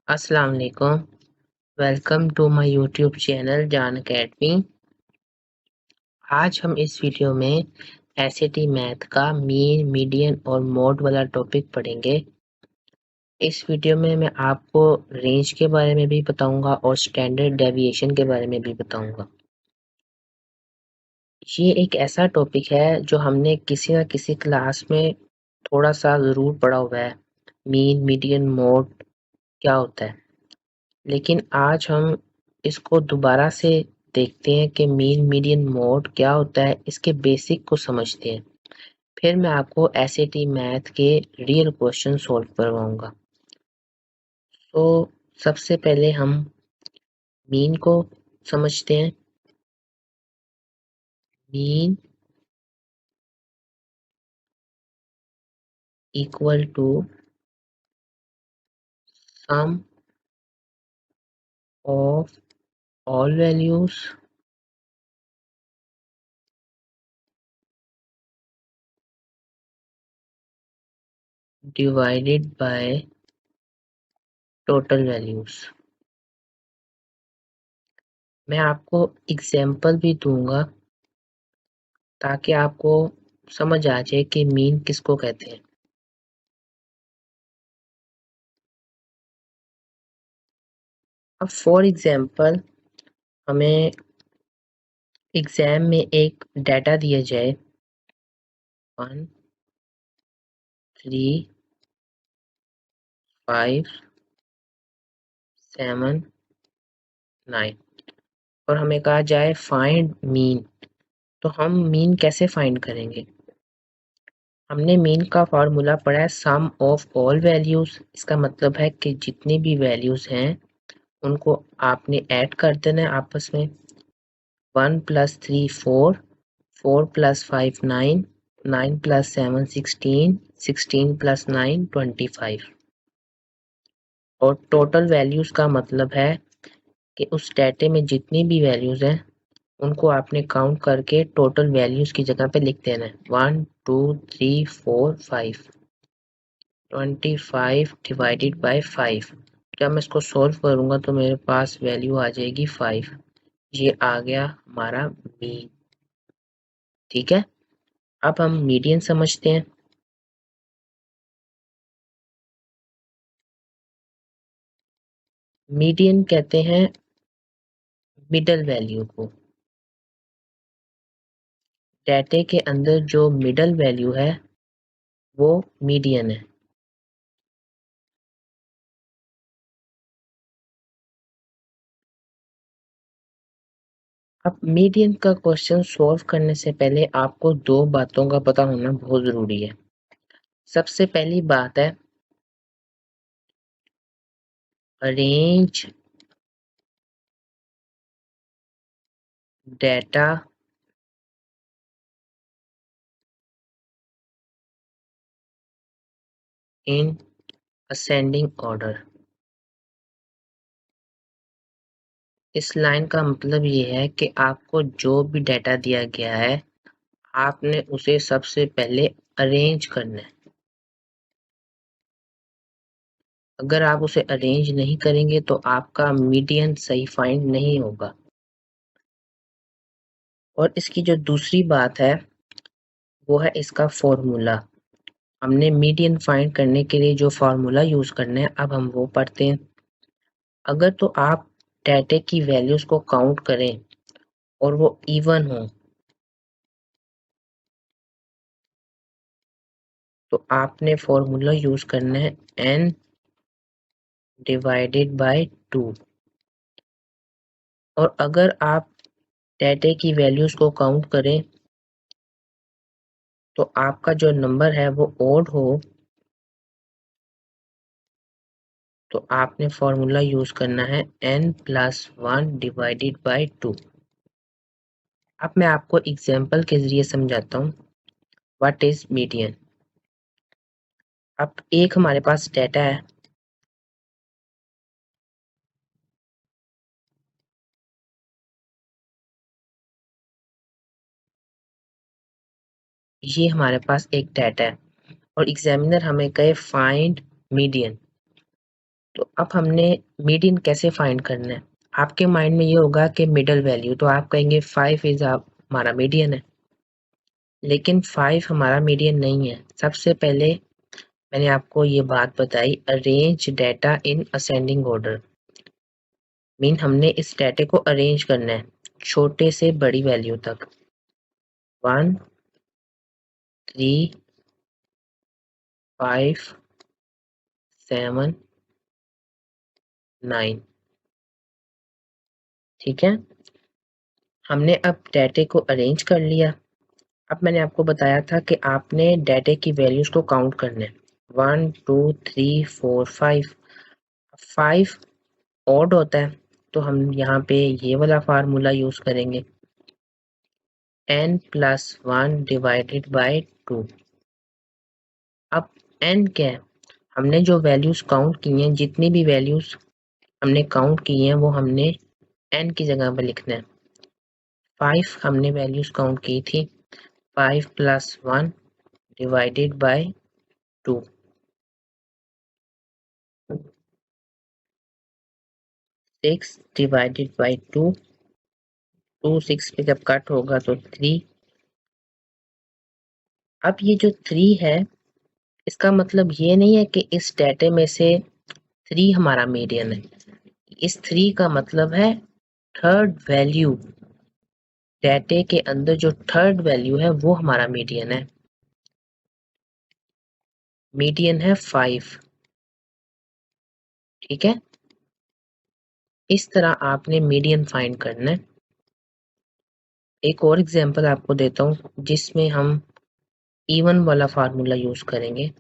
अस्सलाम वालेकुम। Welcome to my YouTube channel Jaan academy. आज हम इस वीडियो में एसएटी मैथ का मीन, मीडियन और मोड वाला टॉपिक पढ़ेंगे। इस वीडियो में मैं आपको रेंज के बारे में भी बताऊंगा और स्टैंडर्ड डेविएशन के बारे में भी बताऊंगा। ये एक ऐसा टॉपिक है जो हमने किसी ना किसी क्लास में थोड़ा सा ज़रूर पढ़ा हुआ है। मीन, मीडियन, मोड क्या होता है, लेकिन आज हम इसको दोबारा से देखते हैं कि मीन, मीडियन, मोड क्या होता है, इसके बेसिक को समझते हैं। फिर मैं आपको एसएटी मैथ के रियल क्वेश्चन सॉल्व करवाऊंगा। तो सबसे पहले हम मीन को समझते हैं। Mean equal to sum of all values divided by total values. मैं आपको एग्जाम्पल भी दूंगा ताकि आपको समझ आ जाए कि मीन किसको कहते हैं। अब फॉर एग्जाम्पल हमें एग्जाम में एक डाटा दिया जाए 1, 3, 5, 7, 9 और हमें कहा जाए फाइंड मीन। तो हम मीन कैसे फाइंड करेंगे? हमने मीन का फार्मूला पढ़ा है सम ऑफ ऑल वैल्यूज। इसका मतलब है कि जितनी भी वैल्यूज हैं उनको आपने ऐड कर देना है आपस में। 1 + 3 4, 4 + 5 9, 9 + 7 16, 16 + 9 25। और टोटल वैल्यूज का मतलब है कि उस डाटे में जितनी भी वैल्यूज हैं उनको आपने काउंट करके टोटल वैल्यूज की जगह पे लिख देना है। 1 2 3 4 5, 25 डिवाइडेड बाय 5। जब मैं इसको सॉल्व करूंगा तो मेरे पास वैल्यू आ जाएगी 5। ये आ गया हमारा मीन। ठीक है, अब हम मीडियन समझते हैं। मीडियन कहते हैं मिडल वैल्यू को। डाटे के अंदर जो मिडल वैल्यू है वो मीडियन है। अब मीडियन का क्वेश्चन सॉल्व करने से पहले आपको दो बातों का पता होना बहुत जरूरी है। सबसे पहली बात है arrange data in ascending order. इस लाइन का मतलब ये है कि आपको जो भी डेटा दिया गया है आपने उसे सबसे पहले अरेंज करना है। अगर आप उसे अरेंज नहीं करेंगे तो आपका मीडियन सही फाइंड नहीं होगा। और इसकी जो दूसरी बात है वो है इसका फॉर्मूला। हमने मीडियन फाइंड करने के लिए जो फार्मूला यूज करना है अब हम वो पढ़ते हैं। अगर तो आप डेटा की वैल्यूज को काउंट करें और वो इवन हो तो आपने फॉर्मूला यूज करना है n डिवाइडेड बाय 2। और अगर आप डेटा की वैल्यूज को काउंट करें तो आपका जो नंबर है वो ओड हो तो आपने फॉर्मूला यूज करना है n+1 डिवाइडेड बाय 2। अब मैं आपको एग्जांपल के जरिए समझाता हूँ व्हाट इज मीडियन। अब एक हमारे पास डेटा है ये हमारे पास एक डाटा है और एग्जामिनर हमें कहे फाइंड मीडियन। तो अब हमने मीडियन कैसे फाइंड करना है। आपके माइंड में ये होगा कि मिडल वैल्यू, तो आप कहेंगे 5 इज हमारा मीडियन है, लेकिन 5 हमारा मीडियन नहीं है। सबसे पहले मैंने आपको ये बात बताई, arrange data in ascending order, mean हमने इस डेटा को अरेंज करना है छोटे से बड़ी वैल्यू तक, 1 3 5 7 9। ठीक है, हमने अब डेटा को अरेंज कर लिया। अब मैंने आपको बताया था कि आपने डेटा की वैल्यूज को काउंट करना है, 1 2 3 4 5। 5 ऑड होता है, तो हम यहाँ पे ये वाला फार्मूला यूज करेंगे, n प्लस 1 डिवाइडेड बाय 2। अब n क्या है, हमने जो वैल्यूज काउंट की हैं, जितनी भी वैल्यूज हमने काउंट की हैं वो हमने n की जगह पर लिखना है। 5 हमने वैल्यूज काउंट की थी, 5 plus 1 divided by 2। 6 divided by 2, 2 6 पे जब कट होगा तो 3। अब ये जो 3 है, इसका मतलब ये नहीं है कि इस डेटा में से 3 हमारा मीडियन है। इस 3 का मतलब है थर्ड वैल्यू, डेटा के अंदर जो थर्ड वैल्यू है वो हमारा मीडियन है। मीडियन है 5। ठीक है, इस तरह आपने मीडियन फाइंड करना है। एक और एग्जांपल आपको देता हूँ जिसमें हम इवन वाला फार्मूला यूज करेंगे।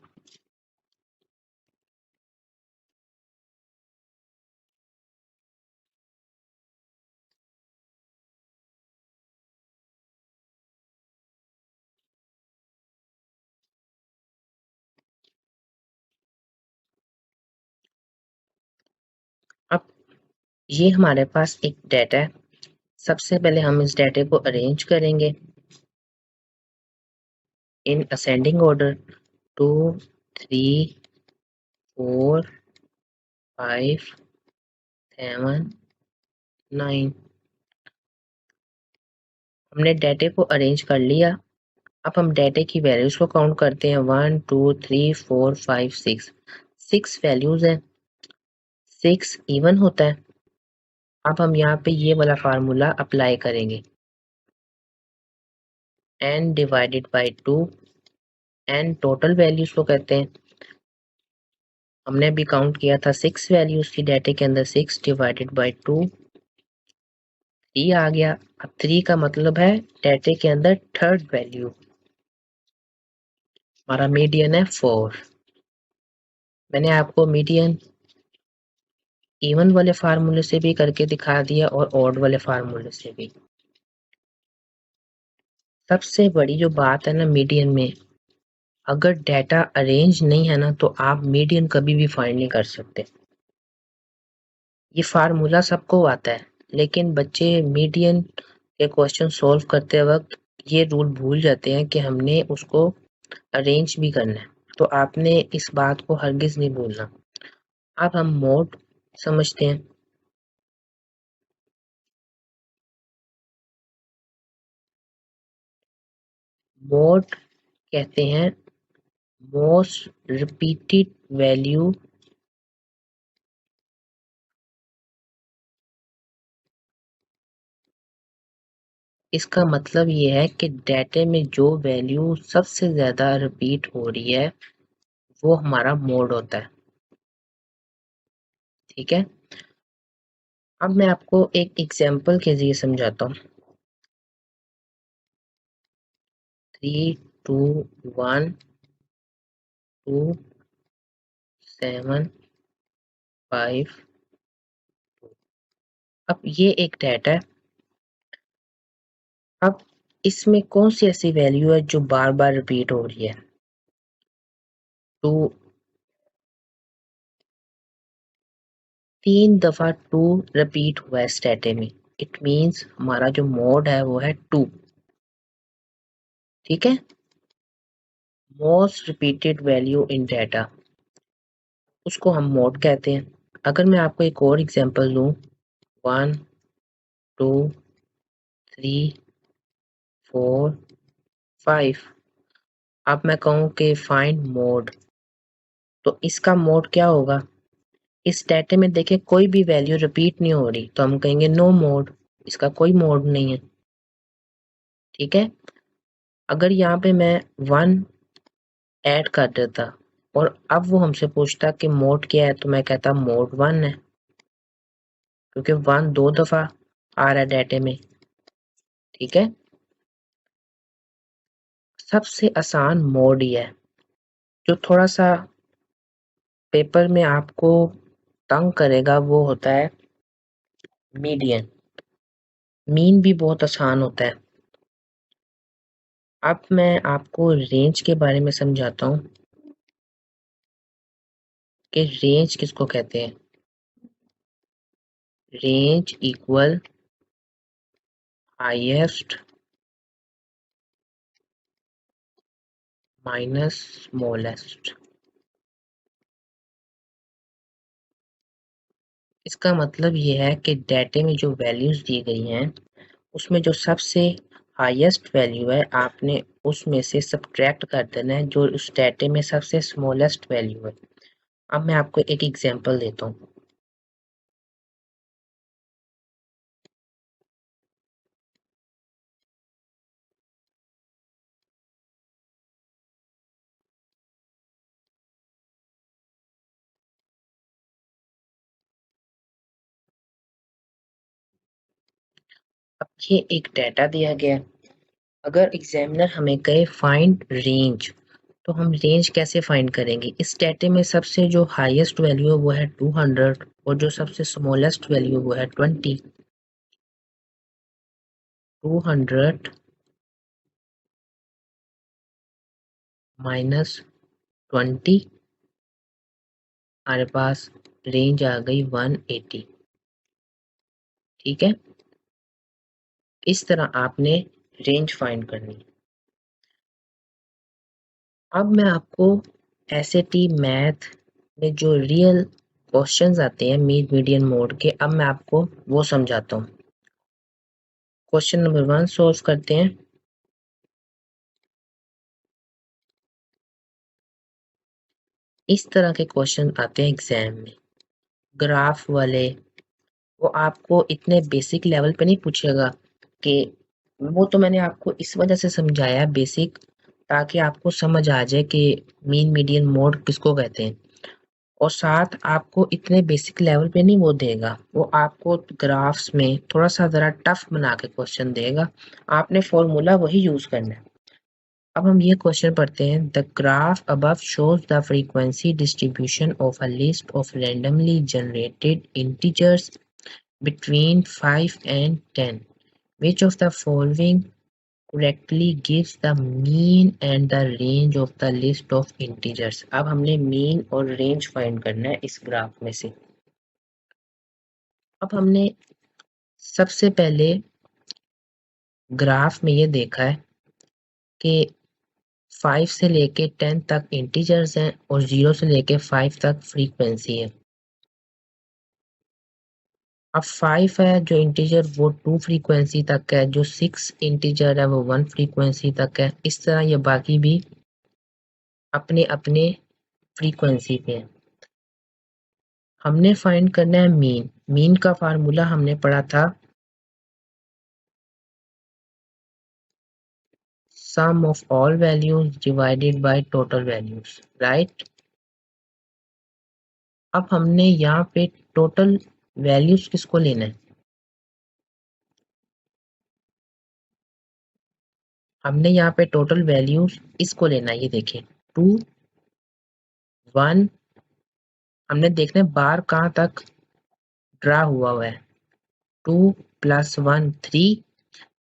अब ये हमारे पास एक डेटा है, सबसे पहले हम इस डेटा को अरेंज करेंगे इन असेंडिंग ऑर्डर, 2 3 4 5 7 9। हमने डेटा को अरेंज कर लिया। अब हम डेटा की वैल्यूज को काउंट करते हैं, 1 2 3 4 5 6। 6 वैल्यूज हैं, 6 इवन होता है। अब हम यहाँ पे ये वाला फार्मूला अप्लाई करेंगे, n divided by 2। n total values को कहते हैं, हमने अभी काउंट किया था 6 वैल्यूज की डेटा के अंदर, 6 डिवाइडेड बाय 2, 3 आ गया। अब 3 का मतलब है डेटा के अंदर थर्ड वैल्यू, हमारा मीडियन है 4। मैंने आपको मीडियन इवन वाले फार्मूले से भी करके दिखा दिया और ऑड वाले फार्मूले से भी। सबसे बड़ी जो बात है ना मीडियन में, अगर डेटा अरेंज नहीं है ना तो आप मीडियन कभी भी फाइंड नहीं कर सकते। ये फार्मूला सबको आता है, लेकिन बच्चे मीडियन के क्वेश्चन सॉल्व करते वक्त ये रूल भूल जाते हैं कि हमने उसको अरेंज भी करना है। तो आपने इस बात को हरगिज नहीं भूलना। अब हम मोड समझते हैं। मोड कहते हैं मोस्ट रिपीटेड वैल्यू इसका मतलब ये है कि डेटा में जो वैल्यू सबसे ज्यादा रिपीट हो रही है वो हमारा मोड होता है। ठीक है, अब मैं आपको एक एग्जांपल के जरिए समझाता हूँ। 3 2 1 2 7 5। अब ये एक डेटा है। अब इसमें कौन सी ऐसी वैल्यू है जो बार बार रिपीट हो रही है, टू, 3 दफा 2 रिपीट हुआ है इस डेटा में। इट मींस हमारा जो मोड है वो है 2। ठीक है, most repeated value in data, उसको हम मोड कहते हैं। अगर मैं आपको एक और एग्जांपल दूं, 1 2 3 4 5, अब मैं कहूं कि फाइंड मोड, तो इसका मोड क्या होगा? इस डाटे में देखिए कोई भी वैल्यू रिपीट नहीं हो रही, तो हम कहेंगे नो मोड, इसका कोई मोड नहीं है। ठीक है, अगर यहाँ पे मैं 1 ऐड कर देता और अब वो हमसे पूछता कि मोड क्या है, तो मैं कहता मोड 1 है, क्योंकि 1 2 दफा आ रहा है डाटे में। ठीक है, सबसे आसान मोड ही है। जो थोड़ा सा पेपर में आपको तंग करेगा वो होता है मीडियन। मीन भी बहुत आसान होता है। अब मैं आपको रेंज के बारे में समझाता हूँ कि रेंज किसको कहते हैं। Range equal highest minus smallest. इसका मतलब ये है कि डाटे में जो वैल्यूज दी गई हैं उसमें जो सबसे हाईएस्ट वैल्यू है आपने उसमें से सब्ट्रैक्ट कर देना है जो उस डाटे में सबसे स्मॉलेस्ट वैल्यू है। अब मैं आपको एक एग्जांपल देता हूँ। अब ये एक डाटा दिया गया, अगर एग्जामिनर हमें कहे फाइंड रेंज, तो हम रेंज कैसे फाइंड करेंगे? इस डाटे में सबसे जो हाईएस्ट वैल्यू है वो है 200 और जो सबसे स्मॉलेस्ट वैल्यू वो है 20। 200 माइनस 20, हमारे पास रेंज आ गई 180। ठीक है, इस तरह आपने रेंज फाइंड करनी। अब मैं आपको एसएटी मैथ में जो रियल क्वेश्चंस आते हैं मीड मीडियन मोड के, अब मैं आपको वो समझाता हूँ। क्वेश्चन नंबर 1 सॉल्व करते हैं। इस तरह के क्वेश्चन आते हैं एग्जाम में, ग्राफ वाले। वो आपको इतने बेसिक लेवल पे नहीं पूछेगा कि, वो तो मैंने आपको इस वजह से समझाया बेसिक, ताकि आपको समझ आ जाए कि मीन मीडियन मोड किसको कहते हैं। और साथ आपको इतने बेसिक लेवल पे नहीं वो देगा, वो आपको ग्राफ्स में थोड़ा सा ज़रा टफ बना के क्वेश्चन देगा, आपने फॉर्मूला वही यूज़ करना है। अब हम ये क्वेश्चन पढ़ते हैं। The graph above shows the frequency distribution of a list of randomly generated integers between 5 and 10. Which of the following correctly gives the mean and the range of the list of integers? अब हमने mean और range find करना है इस graph में से। अब हमने सबसे पहले ग्राफ में ये देखा है कि 5 से लेके 10 तक इंटीजर्स हैं और 0 से लेके 5 तक फ्रीक्वेंसी है। अब 5 है जो इंटीजर वो 2 फ्रीक्वेंसी तक है, जो 6 इंटीजर है वो 1 फ्रीक्वेंसी तक है। इस तरह ये बाकी भी अपने अपने फ्रीक्वेंसी पे है। हमने फाइंड करना है मीन। मीन का फार्मूला हमने पढ़ा था sum of all values divided by total values, right. अब हमने यहाँ पे टोटल वैल्यूज किसको लेना है? हमने यहाँ पे टोटल वैल्यूज इसको लेना है। ये देखिए 2 1, हमने देखना है बार कहाँ तक ड्रा हुआ है। 2 + 1 3,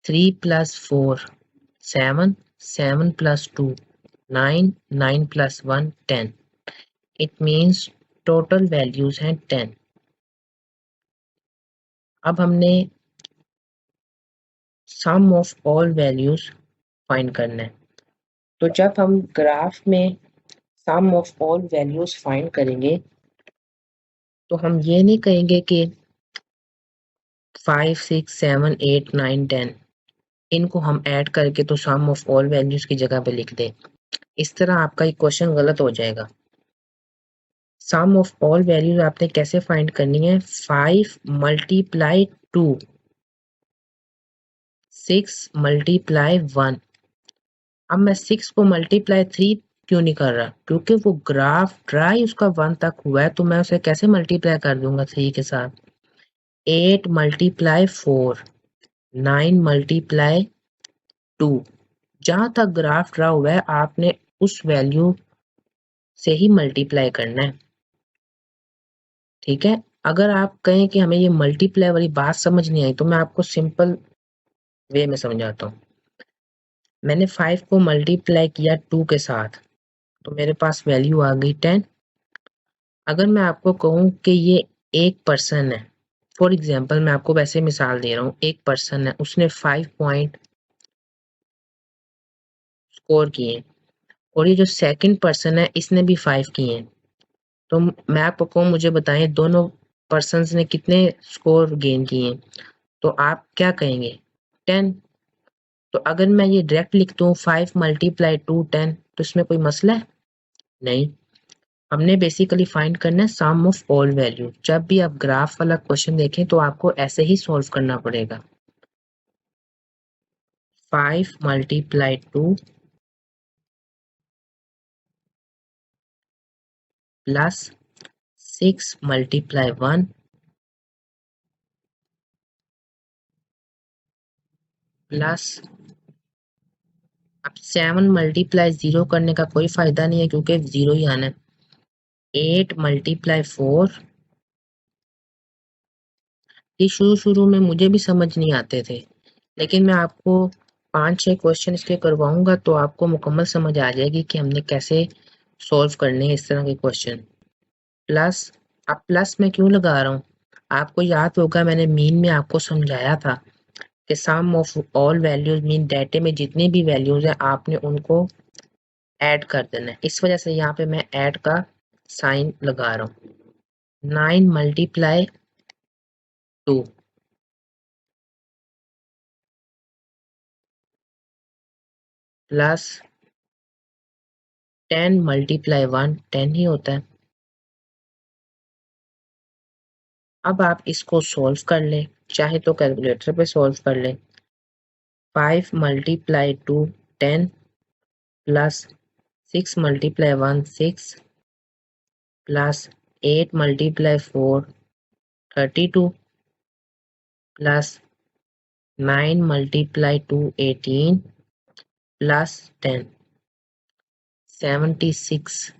3 + 4 7, 7 + 2 9, 9 + 1 10। इट मीन्स टोटल वैल्यूज हैं 10। अब हमने सम ऑफ ऑल वैल्यूज फाइंड करना है। तो जब हम ग्राफ में सम ऑफ ऑल वैल्यूज फाइंड करेंगे तो हम ये नहीं कहेंगे कि 5 6 7 8 9 10 इनको हम ऐड करके तो सम ऑफ ऑल वैल्यूज की जगह पे लिख दें। इस तरह आपका ये क्वेश्चन गलत हो जाएगा। सम ऑफ ऑल वैल्यूज आपने कैसे फाइंड करनी है? 5 मल्टीप्लाई 2, 6 मल्टीप्लाई 1। अब मैं 6 को मल्टीप्लाई 3 क्यों नहीं कर रहा? क्योंकि वो ग्राफ ट्राई उसका 1 तक हुआ है, तो मैं उसे कैसे मल्टीप्लाई कर दूंगा 3 के साथ? 8 मल्टीप्लाई 4, 9 मल्टीप्लाई 2। जहां तक ग्राफ ड्रा हुआ है आपने उस वैल्यू से ही मल्टीप्लाई करना है, ठीक है? अगर आप कहें कि हमें ये मल्टीप्लाई वाली बात समझ नहीं आई तो मैं आपको सिंपल वे में समझाता हूँ। मैंने 5 को मल्टीप्लाई किया 2 के साथ, तो मेरे पास वैल्यू आ गई 10। अगर मैं आपको कहूँ कि ये एक पर्सन है, फॉर एग्जाम्पल मैं आपको वैसे मिसाल दे रहा हूँ, एक पर्सन है, उसने 5 पॉइंट स्कोर किए, और ये जो सेकंड पर्सन है इसने भी 5 किए हैं, तो मैं आपको कहूँ मुझे बताएं दोनों पर्सन्स ने कितने स्कोर गेन किए हैं, तो आप क्या कहेंगे? 10। तो अगर मैं ये डायरेक्ट लिख दूँ 5 मल्टीप्लाई 2 10, तो इसमें कोई मसला है? नहीं। हमने बेसिकली फाइंड करना है सम ऑफ ऑल वैल्यू। जब भी आप ग्राफ वाला क्वेश्चन देखें तो आपको ऐसे ही सॉल्व करना पड़ेगा। 5 मल्टीप्लाई 2 प्लस 6 मल्टीप्लाई 1 प्लस, अब 7 मल्टीप्लाई 0 करने का कोई फायदा नहीं है क्योंकि 0 ही आना है। 8 मल्टीप्लाई 4, ये शुरू में मुझे भी समझ नहीं आते थे, लेकिन मैं आपको 5-6 क्वेश्चन इसके करवाऊंगा तो आपको मुकम्मल समझ आ जाएगी कि हमने कैसे सॉल्व करने हैं इस तरह के क्वेश्चन। प्लस, अब प्लस मैं क्यों लगा रहा हूँ? आपको याद होगा मैंने मीन में आपको समझाया था कि सम ऑफ ऑल वैल्यूज मीन डाटे में जितनी भी वैल्यूज हैं आपने उनको ऐड कर देना है। इस वजह से यहाँ पे मैं ऐड का साइन लगा रहा हूँ। 9 मल्टीप्लाई 2 प्लस 10 मल्टीप्लाई 1 10 ही होता है। अब आप इसको सॉल्व कर लें, चाहे तो कैलकुलेटर पे सॉल्व कर लें। 5 multiply 2 10 plus 6 multiply 1 6 plus 8 multiply 4 32 plus 9 multiply 2 18 plus 10 76।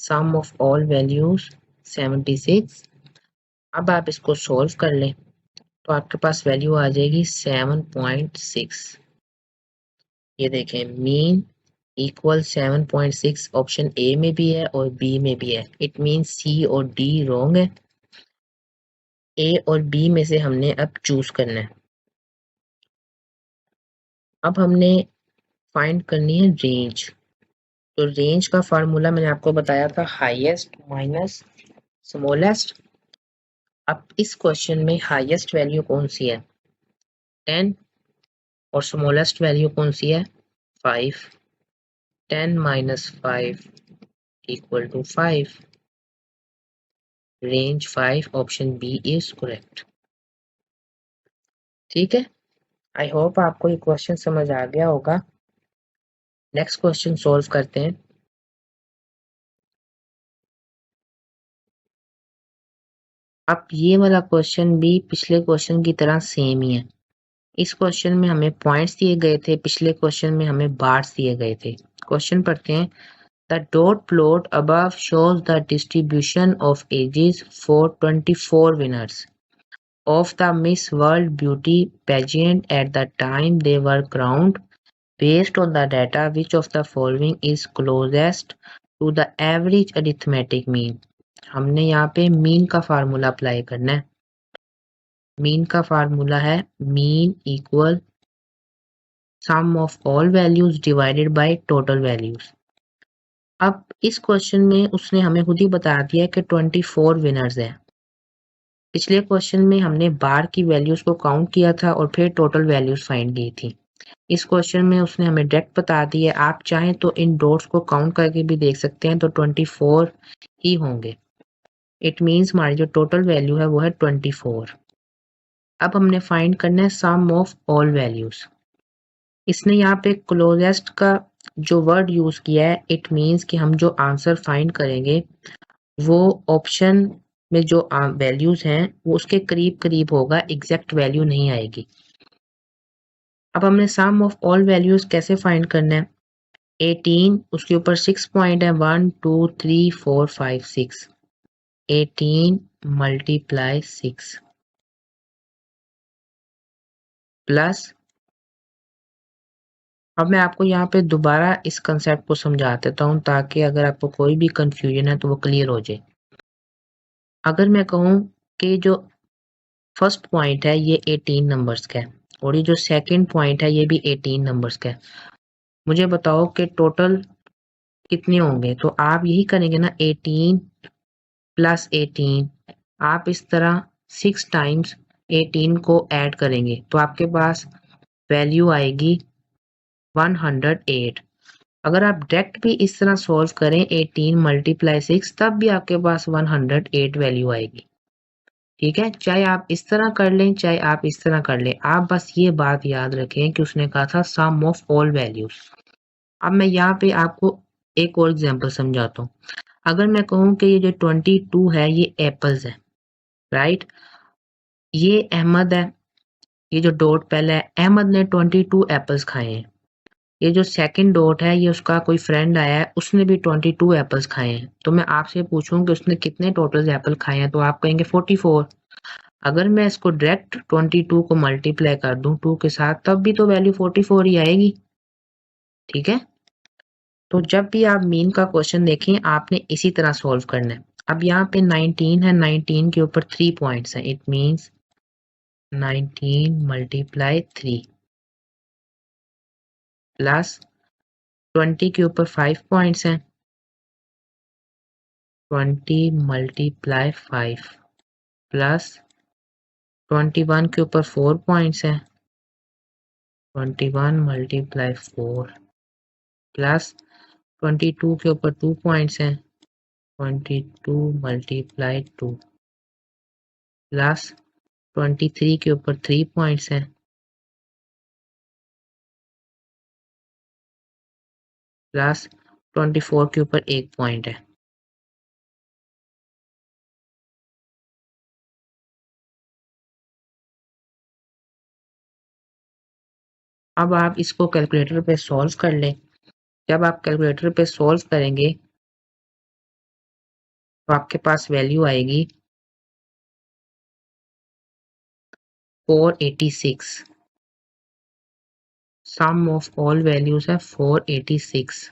Sum of all values 76। अब आप इसको सॉल्व कर लें तो आपके पास वैल्यू आ जाएगी 7.6। ये देखें मीन इक्वल 7.6 ऑप्शन ए में भी है और बी में भी है। इट मीन सी और डी रॉन्ग है। ए और बी में से हमने अब चूज करना है। अब हमने फाइंड करनी है रेंज। तो रेंज का फार्मूला मैंने आपको बताया था हाईएस्ट माइनस स्मॉलेस्ट। अब इस क्वेश्चन में हाईएस्ट वैल्यू कौन सी है? 10। और स्मॉलेस्ट वैल्यू कौन सी है? 5। 10 minus 5 equal to 5। Range 5 option B is correct. ठीक है, आई होप आपको ये क्वेश्चन समझ आ गया होगा। नेक्स्ट क्वेश्चन सॉल्व करते हैं। अब ये वाला क्वेश्चन भी पिछले क्वेश्चन की तरह सेम ही है। इस क्वेश्चन में हमें पॉइंट्स दिए गए थे, पिछले क्वेश्चन में हमें बार्स दिए गए थे। क्वेश्चन पढ़ते हैं। The dot plot above shows the distribution of ages for 24 winners of the Miss World Beauty pageant at the time they were crowned. Based on the data, which of the following is closest to the average arithmetic mean? हमने यहाँ पे mean का formula apply करना है। Mean का formula है mean equal some of all values divided by total values. अब इस क्वेश्चन में उसने हमें खुद ही बता दिया कि 24 विनर्स हैं। पिछले क्वेश्चन में हमने बार की वैल्यूज को काउंट किया था और फिर टोटल वैल्यूज फाइंड की थी। इस क्वेश्चन में उसने हमें डायरेक्ट बता दिया, आप चाहें तो इन डॉट्स को काउंट करके भी देख सकते हैं, तो 24 ही होंगे। इट मीन्स हमारी जो टोटल वैल्यू है वो है 24। अब हमने फाइंड करना है सम ऑफ ऑल वैल्यूज। इसने यहाँ पे क्लोजेस्ट का जो वर्ड यूज किया है, इट मीन्स कि हम जो आंसर फाइंड करेंगे वो ऑप्शन में जो वैल्यूज हैं वो उसके करीब करीब होगा, एग्जैक्ट वैल्यू नहीं आएगी। अब हमने सम ऑफ ऑल वैल्यूज कैसे फाइंड करना है? 18, उसके ऊपर 6 पॉइंट है, 1 2 3 4 5 6। 18 मल्टीप्लाई 6 प्लस, अब मैं आपको यहाँ पे दोबारा इस कंसेप्ट को समझा देता हूँ ताकि अगर आपको कोई भी कंफ्यूजन है तो वो क्लियर हो जाए। अगर मैं कहूँ कि जो फर्स्ट पॉइंट है ये 18 नंबर्स का है और ये जो सेकंड पॉइंट है ये भी 18 नंबर्स का है, मुझे बताओ कि टोटल कितने होंगे? तो आप यही करेंगे ना, 18 प्लस 18। आप इस तरह 6 टाइम्स 18 को ऐड करेंगे तो आपके पास वैल्यू आएगी 108। अगर आप डायरेक्ट भी इस तरह सॉल्व करें 18 मल्टीप्लाई 6, तब भी आपके पास 108 वैल्यू आएगी। ठीक है, चाहे आप इस तरह कर लें चाहे आप इस तरह कर लें, आप बस ये बात याद रखें कि उसने कहा था सम ऑफ ऑल वैल्यूज। अब मैं यहाँ पे आपको एक और एग्जांपल समझाता हूँ। अगर मैं कहूँ कि ये जो 22 है ये एप्पल्स है, राइट? ये अहमद है, ये जो डॉट पहले है, अहमद ने 22 एप्पल्स खाए हैं। ये जो सेकंड डॉट है ये उसका कोई फ्रेंड आया है, उसने भी 22 एप्पल्स खाए हैं। तो मैं आपसे पूछूं कि उसने कितने टोटल एप्पल खाए हैं, तो आप कहेंगे 44। अगर मैं इसको डायरेक्ट 22 को मल्टीप्लाई कर दूं 2 के साथ, तब भी तो वैल्यू 44 ही आएगी। ठीक है, तो जब भी आप मीन का क्वेश्चन देखें आपने इसी तरह सॉल्व करना है। अब यहाँ पे 19 है, 19 के ऊपर 3 पॉइंट्स हैं, इट मींस 19 मल्टीप्लाई 3 प्लस 20 के ऊपर 5 पॉइंट्स हैं, 20 मल्टीप्लाई 5 प्लस 21 के ऊपर 4 पॉइंट्स हैं, 21 मल्टीप्लाई 4 प्लस 22 के ऊपर 2 पॉइंट्स हैं, 22 मल्टीप्लाई 2 प्लस 23 के ऊपर 3 पॉइंट्स हैं, प्लस 24 के ऊपर 1 पॉइंट है। अब आप इसको कैलकुलेटर पे सॉल्व कर लें। जब आप कैलकुलेटर पे सॉल्व करेंगे तो आपके पास वैल्यू आएगी 486। सम ऑफ ऑल वैल्यूज है 486।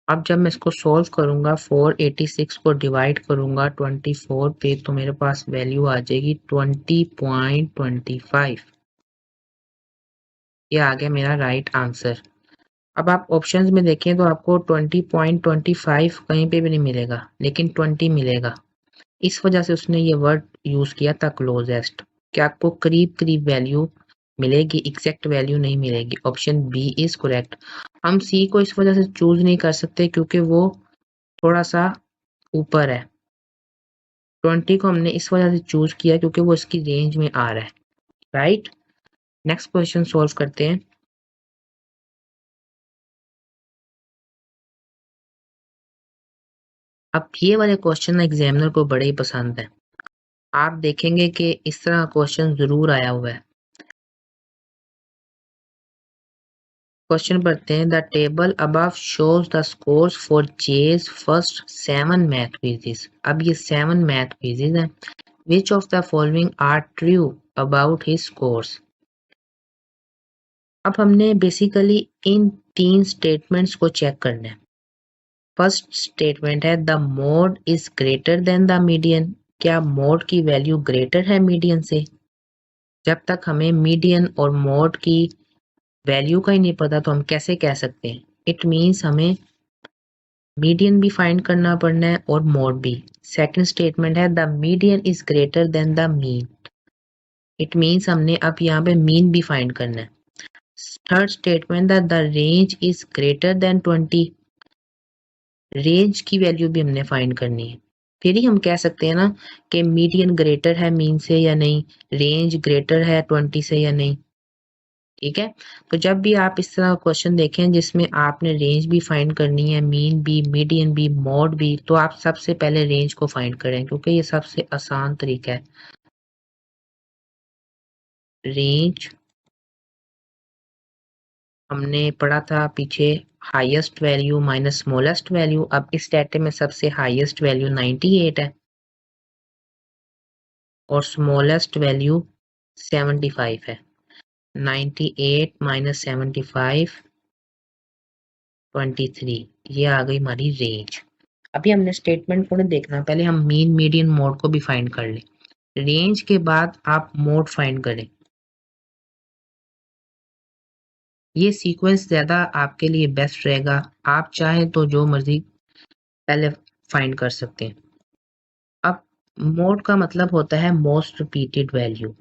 अब जब मैं इसको सॉल्व करूंगा 486 को डिवाइड करूंगा 24 पे तो मेरे पास वैल्यू आ जाएगी 20.25। ये आ गया मेरा राइट आंसर। अब आप ऑप्शंस में देखें तो आपको 20.25 कहीं पे भी नहीं मिलेगा, लेकिन 20 मिलेगा। इस वजह से उसने ये वर्ड यूज किया था क्लोजेस्ट, कि आपको करीब करीब वैल्यू मिलेगी, एग्जैक्ट वैल्यू नहीं मिलेगी। Option B is correct. हम सी को इस वजह से चूज नहीं कर सकते क्योंकि वो थोड़ा सा ऊपर है। 20 को हमने इस वजह से चूज किया क्योंकि वो इसकी रेंज में आ रहा है, राइट? नेक्स्ट क्वेश्चन सॉल्व करते हैं। अब ये वाले क्वेश्चन एग्जामिनर को बड़े ही पसंद है। आप देखेंगे कि इस तरह क्वेश्चन जरूर आया हुआ है। क्वेश्चन पढ़ते हैं, the table above shows the scores for Jay's first 7 math quizzes. अब ये 7 मैथ क्विज़ेस हैं। Which of the following are true about his scores. अब हमने बेसिकली इन 3 स्टेटमेंट्स को चेक करना है। फर्स्ट स्टेटमेंट है the mode is greater than the median. क्या मोड की वैल्यू ग्रेटर है मीडियन से? जब तक हमें मीडियन और मोड की वैल्यू का ही नहीं पता तो हम कैसे कह सकते हैं? इट मीन्स हमें मीडियन भी फाइंड करना पड़ना है और मोड भी। सेकंड स्टेटमेंट है the median is greater than the mean. It means हमने अब यहाँ पे मीन भी फाइंड करना है। Third statement the range is greater then 20। Range की वैल्यू भी हमने फाइंड करनी है, फिर ही हम कह सकते हैं ना कि मीडियन ग्रेटर है मीन से या नहीं, रेंज ग्रेटर है 20 से या नहीं। ठीक है, तो जब भी आप इस तरह क्वेश्चन देखें जिसमें आपने रेंज भी फाइंड करनी है, मीन भी, मीडियन भी, मॉड भी, तो आप सबसे पहले रेंज को फाइंड करें क्योंकि ये सबसे आसान तरीका है। रेंज हमने पढ़ा था पीछे, highest value minus smallest value. अब इस डाटे में सबसे हाईएस्ट वैल्यू 98 है और स्मॉलेस्ट वैल्यू 75 है। 98 माइनस 75 23, ये आ गई हमारी रेंज। अभी हमने स्टेटमेंट को नहीं देखना, पहले हम मीन मीडियन मोड को भी फाइंड कर लें। रेंज के बाद आप मोड फाइंड करें। ये सीक्वेंस ज्यादा आपके लिए बेस्ट रहेगा, आप चाहें तो जो मर्जी पहले फाइंड कर सकते हैं। अब मोड का मतलब होता है मोस्ट रिपीटेड वैल्यू।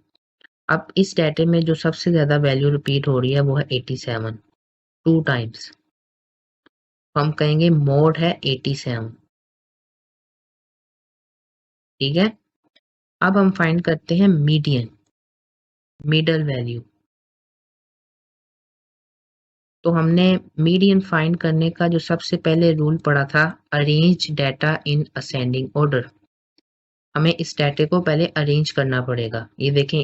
अब इस डाटे में जो सबसे ज्यादा वैल्यू रिपीट हो रही है वो है 87, 2 टाइम्स। हम कहेंगे मोड है 87। ठीक है, अब हम फाइंड करते हैं मीडियन, मिडल वैल्यू। तो हमने मीडियन फाइंड करने का जो सबसे पहले रूल पढ़ा था, arrange data in ascending order. हमें इस डाटे को पहले अरेंज करना पड़ेगा। ये देखें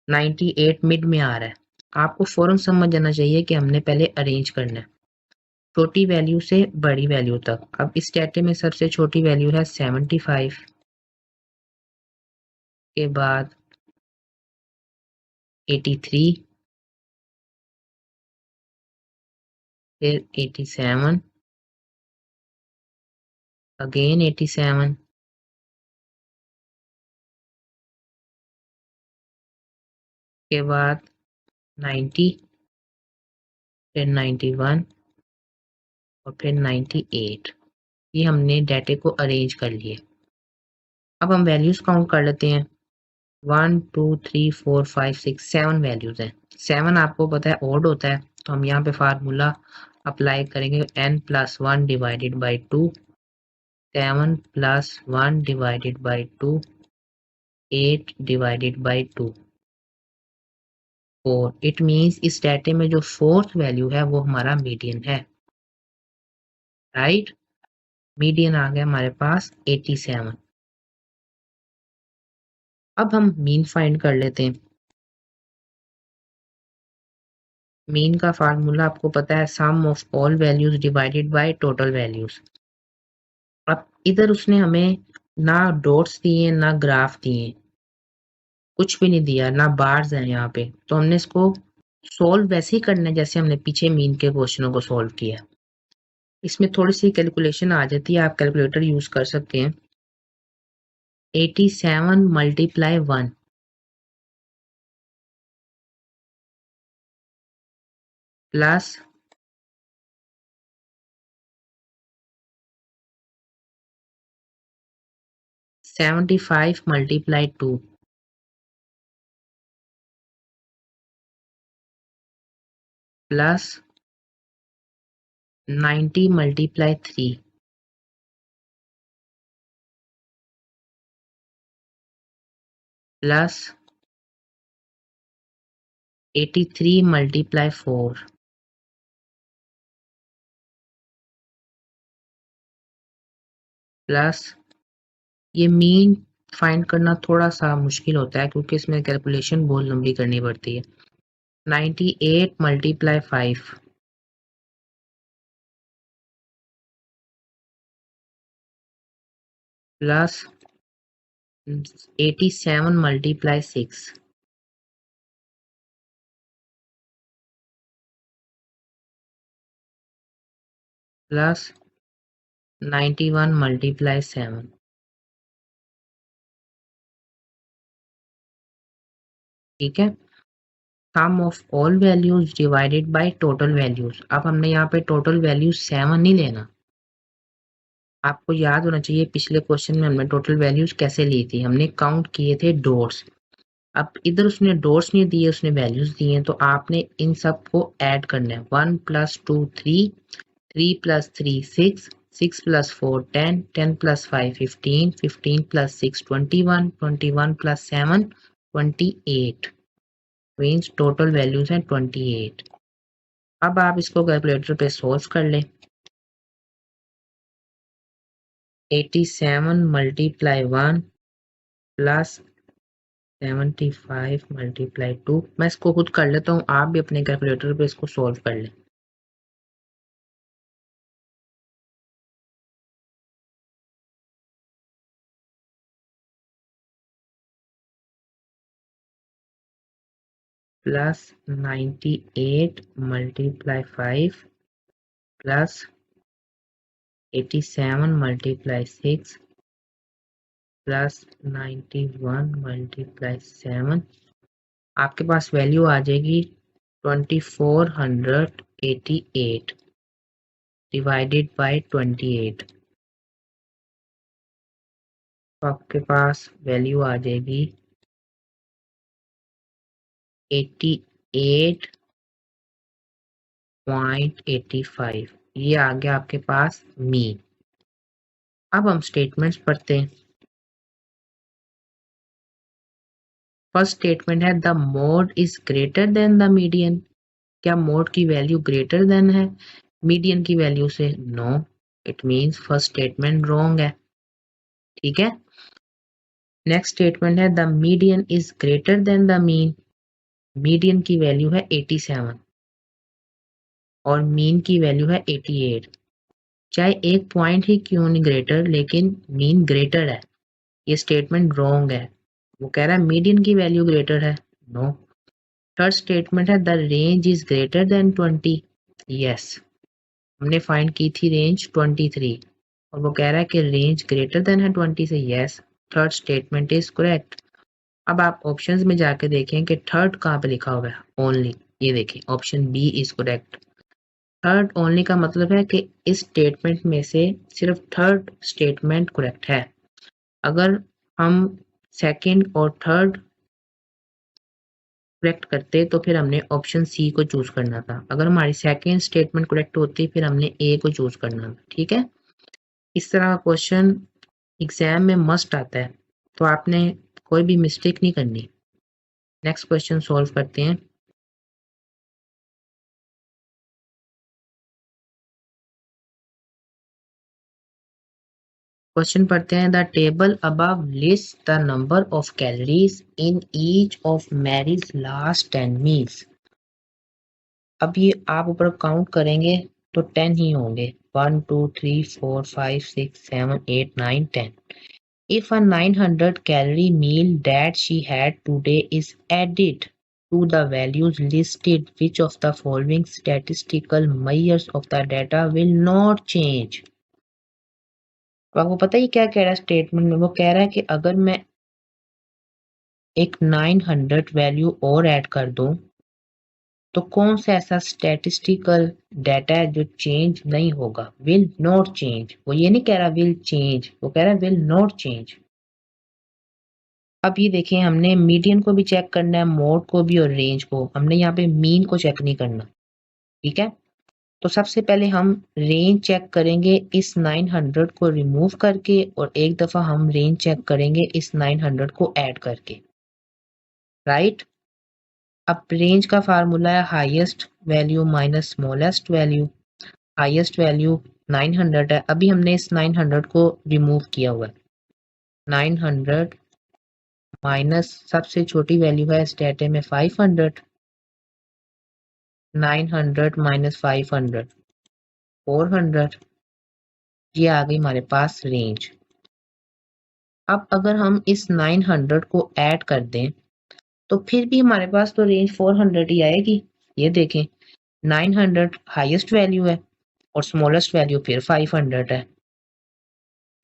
98 मिड में आ रहा है, आपको फौरन समझ जाना चाहिए कि हमने पहले अरेंज करना है छोटी वैल्यू से बड़ी वैल्यू तक। अब इस डाटे में सबसे छोटी वैल्यू है 75, के बाद 83, फिर 87, अगेन 87, के बाद 90, फिर 91 और फिर 98। ये हमने डाटे को अरेंज कर लिए। अब हम वैल्यूज काउंट कर लेते हैं। 1 2 3 4 5 6 7 वैल्यूज हैं। 7 आपको पता है ऑड होता है, तो हम यहाँ पे फार्मूला अप्लाई करेंगे n plus 1 divided by 2, 7 plus 1 divided by 2, 8 divided by 2, 4। It means इस डाटे में जो फोर्थ वैल्यू है वो हमारा मीडियन है। राइट, मीडियन आ गया हमारे पास 87। अब हम मीन फाइंड कर लेते हैं। मीन का फार्मूला आपको पता है, sum of all values divided by total values. अब इधर उसने हमें ना डॉट्स दिए ना ग्राफ दिए, कुछ भी नहीं दिया, ना बार्स हैं यहाँ पे, तो हमने इसको सोल्व वैसे ही करना है जैसे हमने पीछे मीन के क्वेश्चनों को सोल्व किया। इसमें थोड़ी सी कैलकुलेशन आ जाती है, आप कैलकुलेटर यूज कर सकते हैं। 87 multiply 1 plus 75 multiply 2 plus 90 multiply 3 plus 83 multiply 4 plus, ये मीन फाइंड करना थोड़ा सा मुश्किल होता है क्योंकि इसमें कैलकुलेशन बहुत लंबी करनी पड़ती है। 98 multiply 5 plus 87 multiply 6 plus 91 multiply 7। ठीक है, sum of all values divided by total values. अब हमने यहाँ पे टोटल वैल्यूज 7 नहीं लेना। आपको याद होना चाहिए पिछले क्वेश्चन में हमने टोटल वैल्यूज कैसे ली थी, हमने काउंट किए थे डॉट्स। अब इधर उसने डॉट्स नहीं दिए, उसने वैल्यूज दिए हैं, तो आपने इन सब को ऐड करना है। 1 + 2 3, 3 + 3 6, 6 + 4 10, 10 + 5 15, 15 + 6 21, 21 + 7 28। मीन्स टोटल वैल्यूज हैं 28। अब आप इसको कैलकुलेटर पे सोल्व कर लें। 87 × 1 + 75 × 2। मैं इसको खुद कर लेता हूँ, आप भी अपने कैलकुलेटर पे इसको सोल्व कर लें। +98 × 5 + 87 × 6 + 91 × 7। आपके पास वैल्यू आ जाएगी 2488 डिवाइडेड बाय 28। तो आपके पास वैल्यू आ जाएगी 88.85। ये आ गया आपके पास मीन। अब हम स्टेटमेंट्स पढ़ते हैं। फर्स्ट स्टेटमेंट है the mode is greater than the median. क्या मोड की वैल्यू ग्रेटर देन है मीडियन की वैल्यू से? No, it means first statement wrong है। ठीक है। नेक्स्ट स्टेटमेंट है the median is greater than the mean. Median की वैल्यू है 87 और मीन की वैल्यू है 88। चाहे एक पॉइंट ही क्यों नहीं ग्रेटर, लेकिन मीन ग्रेटर है। ये स्टेटमेंट रॉन्ग है। वो कह रहा है मीडियन की वैल्यू ग्रेटर है। नो। थर्ड स्टेटमेंट है the range is greater then 20। Yes, हमने फाइंड की थी रेंज 23 और वो कह रहा है कि रेंज ग्रेटर देन है 20 से। Yes, third statement is correct. अब आप ऑप्शंस में जाके देखें कि थर्ड कहाँ पे लिखा हुआ है, ओनली। ये देखें, option B is correct. Third only का मतलब है कि इस स्टेटमेंट में से सिर्फ थर्ड स्टेटमेंट करेक्ट है। अगर हम सेकंड और थर्ड करेक्ट करते तो फिर हमने ऑप्शन सी को चूज करना था। अगर हमारी सेकंड स्टेटमेंट करेक्ट होती फिर हमने ए को चूज करना था। ठीक है। इस तरह का क्वेश्चन एग्जाम में मस्ट आता है, तो आपने कोई भी मिस्टेक नहीं करनी। नेक्स्ट क्वेश्चन सॉल्व करते हैं। क्वेश्चन पढ़ते हैं the table above list the number of calories in each of Mary's last 10 meals. अब ये आप ऊपर काउंट करेंगे तो 10 ही होंगे। 1 2 3 4 5 6 7 8 9 10। If a 900 calorie meal that she had today is added to the values listed, which of the following statistical measures of the data will not change? तो आपको पता ही क्या कह रहा है स्टेटमेंट में? वो कह रहा है कि अगर मैं एक 900 वैल्यू और ऐड कर दूं तो कौन सा ऐसा स्टैटिस्टिकल डाटा है जो चेंज नहीं होगा, विल नॉट चेंज। वो ये नहीं कह रहा विल चेंज, वो कह रहा है विल नॉट चेंज। अब ये देखें, हमने मीडियन को भी चेक करना है, मोड को भी और रेंज को। हमने यहाँ पे मीन को चेक नहीं करना। ठीक है। तो सबसे पहले हम रेंज चेक करेंगे इस 900 को रिमूव करके, और एक दफा हम रेंज चेक करेंगे इस 900 को ऐड करके। राइट। अब रेंज का फार्मूला है highest value minus smallest value. Highest value 900 है, अभी हमने इस 900 को रिमूव किया हुआ है। 900 माइनस सबसे छोटी वैल्यू है इस डाटे में 500। 900 माइनस 500 400। ये आ गई हमारे पास रेंज। अब अगर हम इस 900 को ऐड कर दें तो फिर भी हमारे पास तो रेंज 400 ही आएगी। ये देखें, 900 हाईएस्ट वैल्यू है और स्मॉलेस्ट वैल्यू फिर 500 है।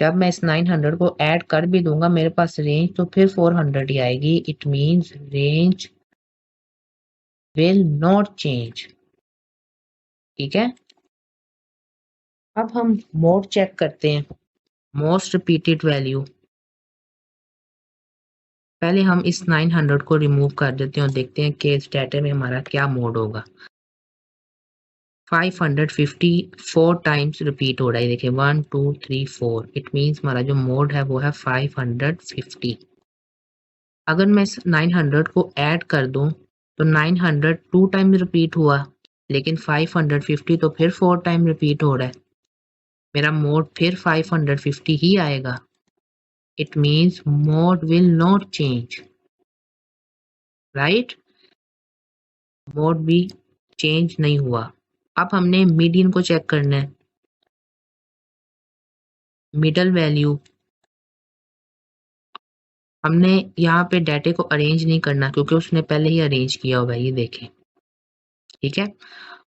जब मैं इस 900 को ऐड कर भी दूंगा मेरे पास रेंज तो फिर 400 ही आएगी। It means range will not change। ठीक है, अब हम मोड चेक करते हैं, मोस्ट रिपीटेड वैल्यू। पहले हम इस 900 को रिमूव कर देते हैं और देखते हैं कि इस डाटा में हमारा क्या मोड होगा। 550 4 टाइम्स रिपीट हो रहा है, देखिए 1 2 3 4, इट मीन्स हमारा जो मोड है वो है 550। अगर मैं इस 900 को ऐड कर दूं तो 900 2 टाइम्स रिपीट हुआ, लेकिन 550 तो फिर 4 टाइम रिपीट हो रहा है, मेरा मोड फिर 550 ही आएगा। It means mode will not change, right, mode भी चेंज नहीं हुआ। अब हमने मीडियन को चेक करना है, मिडल वैल्यू। हमने यहाँ पे डाटे को अरेंज नहीं करना क्योंकि उसने पहले ही अरेंज किया होगा, ये देखें। ठीक है,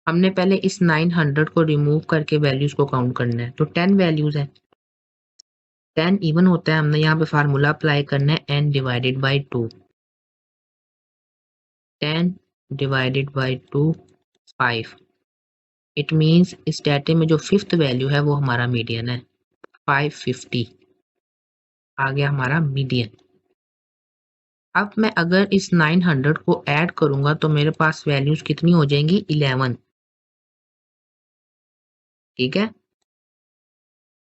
हमने पहले इस 900 को रिमूव करके वैल्यूज को काउंट करना है। तो 10 वैल्यूज है, 10 इवन होता है, हमने यहाँ पे फार्मूला अप्लाई करना है n divided by 2। 10 divided by 2 5। It means इस डाटे में जो फिफ्थ वैल्यू है वो हमारा मीडियन है, 550 आ गया हमारा मीडियन। अब मैं अगर इस 900 को ऐड करूंगा तो मेरे पास वैल्यूज कितनी हो जाएंगी, 11। ठीक है,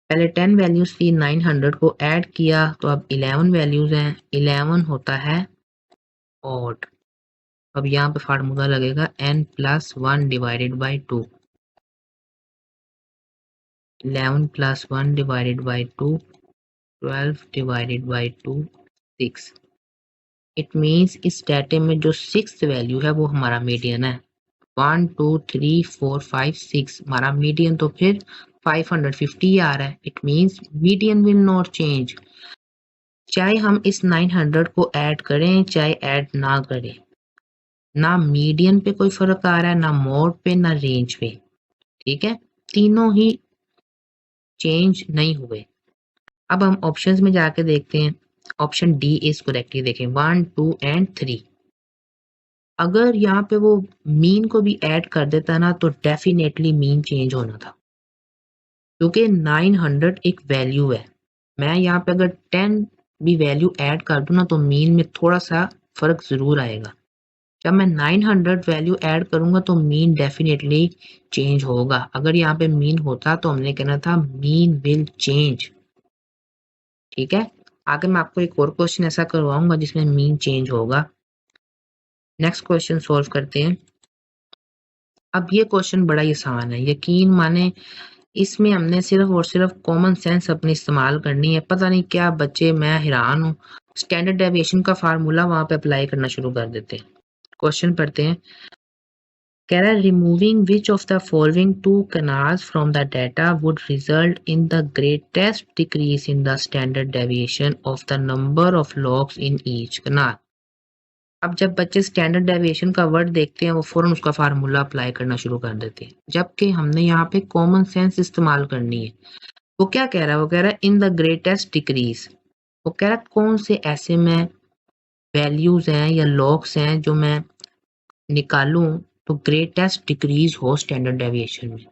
पहले 10 वैल्यूज थी, 900 को ऐड किया तो अब 11 वैल्यूज हैं, 11 होता है ऑड। अब यहाँ पे फार्मूला लगेगा n plus 1 divided by 2। 11 plus 1 divided by 2, 12 divided by 2, 6। It means इस डाटे में जो सिक्स्थ वैल्यू है वो हमारा मीडियन है। 1 2 3 4 5 6 हमारा मीडियन तो फिर 550 आ रहा है। It means median will not change, चाहे हम इस 900 को ऐड करें चाहे ऐड ना करें, ना मीडियन पे कोई फर्क आ रहा है, ना मोड पे, ना रेंज पे। ठीक है, तीनों ही चेंज नहीं हुए। अब हम ऑप्शंस में जाके देखते हैं, ऑप्शन डी इज करेक्ट। ये देखें 1 2 एंड 3। अगर यहाँ पे वो मीन को भी ऐड कर देता ना तो डेफिनेटली मीन चेंज होना था, क्योंकि 900 एक वैल्यू है। मैं यहाँ पे अगर 10 भी वैल्यू ऐड कर दूं ना तो मीन में थोड़ा सा फर्क जरूर आएगा। जब मैं 900 वैल्यू ऐड करूंगा तो मीन डेफिनेटली चेंज होगा। अगर यहाँ पे मीन होता तो हमने कहना था मीन विल चेंज। ठीक है, आगे मैं आपको एक और क्वेश्चन ऐसा करवाऊंगा जिसमें मीन चेंज होगा। नेक्स्ट क्वेश्चन सॉल्व करते हैं। अब ये क्वेश्चन बड़ा ही आसान है, यकीन माने इसमें हमने सिर्फ और सिर्फ कॉमन सेंस अपनी इस्तेमाल करनी है। पता नहीं क्या बच्चे, मैं हैरान हूँ, स्टैंडर्ड डेविएशन का फार्मूला वहां पे अप्लाई करना शुरू कर देते हैं। क्वेश्चन पढ़ते हैं, कह रहा है removing which of the following two canals from the data would result in the greatest decrease in the standard deviation of the number of logs in each canal। अब जब बच्चे स्टैंडर्ड डेविएशन का word देखते हैं वो फौरन उसका formula apply करना शुरू कर देते हैं, जबकि हमने यहाँ पे कॉमन सेंस इस्तेमाल करनी है। वो क्या कह रहा है, वो कह रहा है इन द ग्रेटेस्ट डिक्रीज। वो कह रहा है कौन से ऐसे में वैल्यूज हैं या लॉग्स हैं जो मैं निकालूं तो ग्रेटेस्ट डिक्रीज हो स्टैंडर्ड डेविएशन में।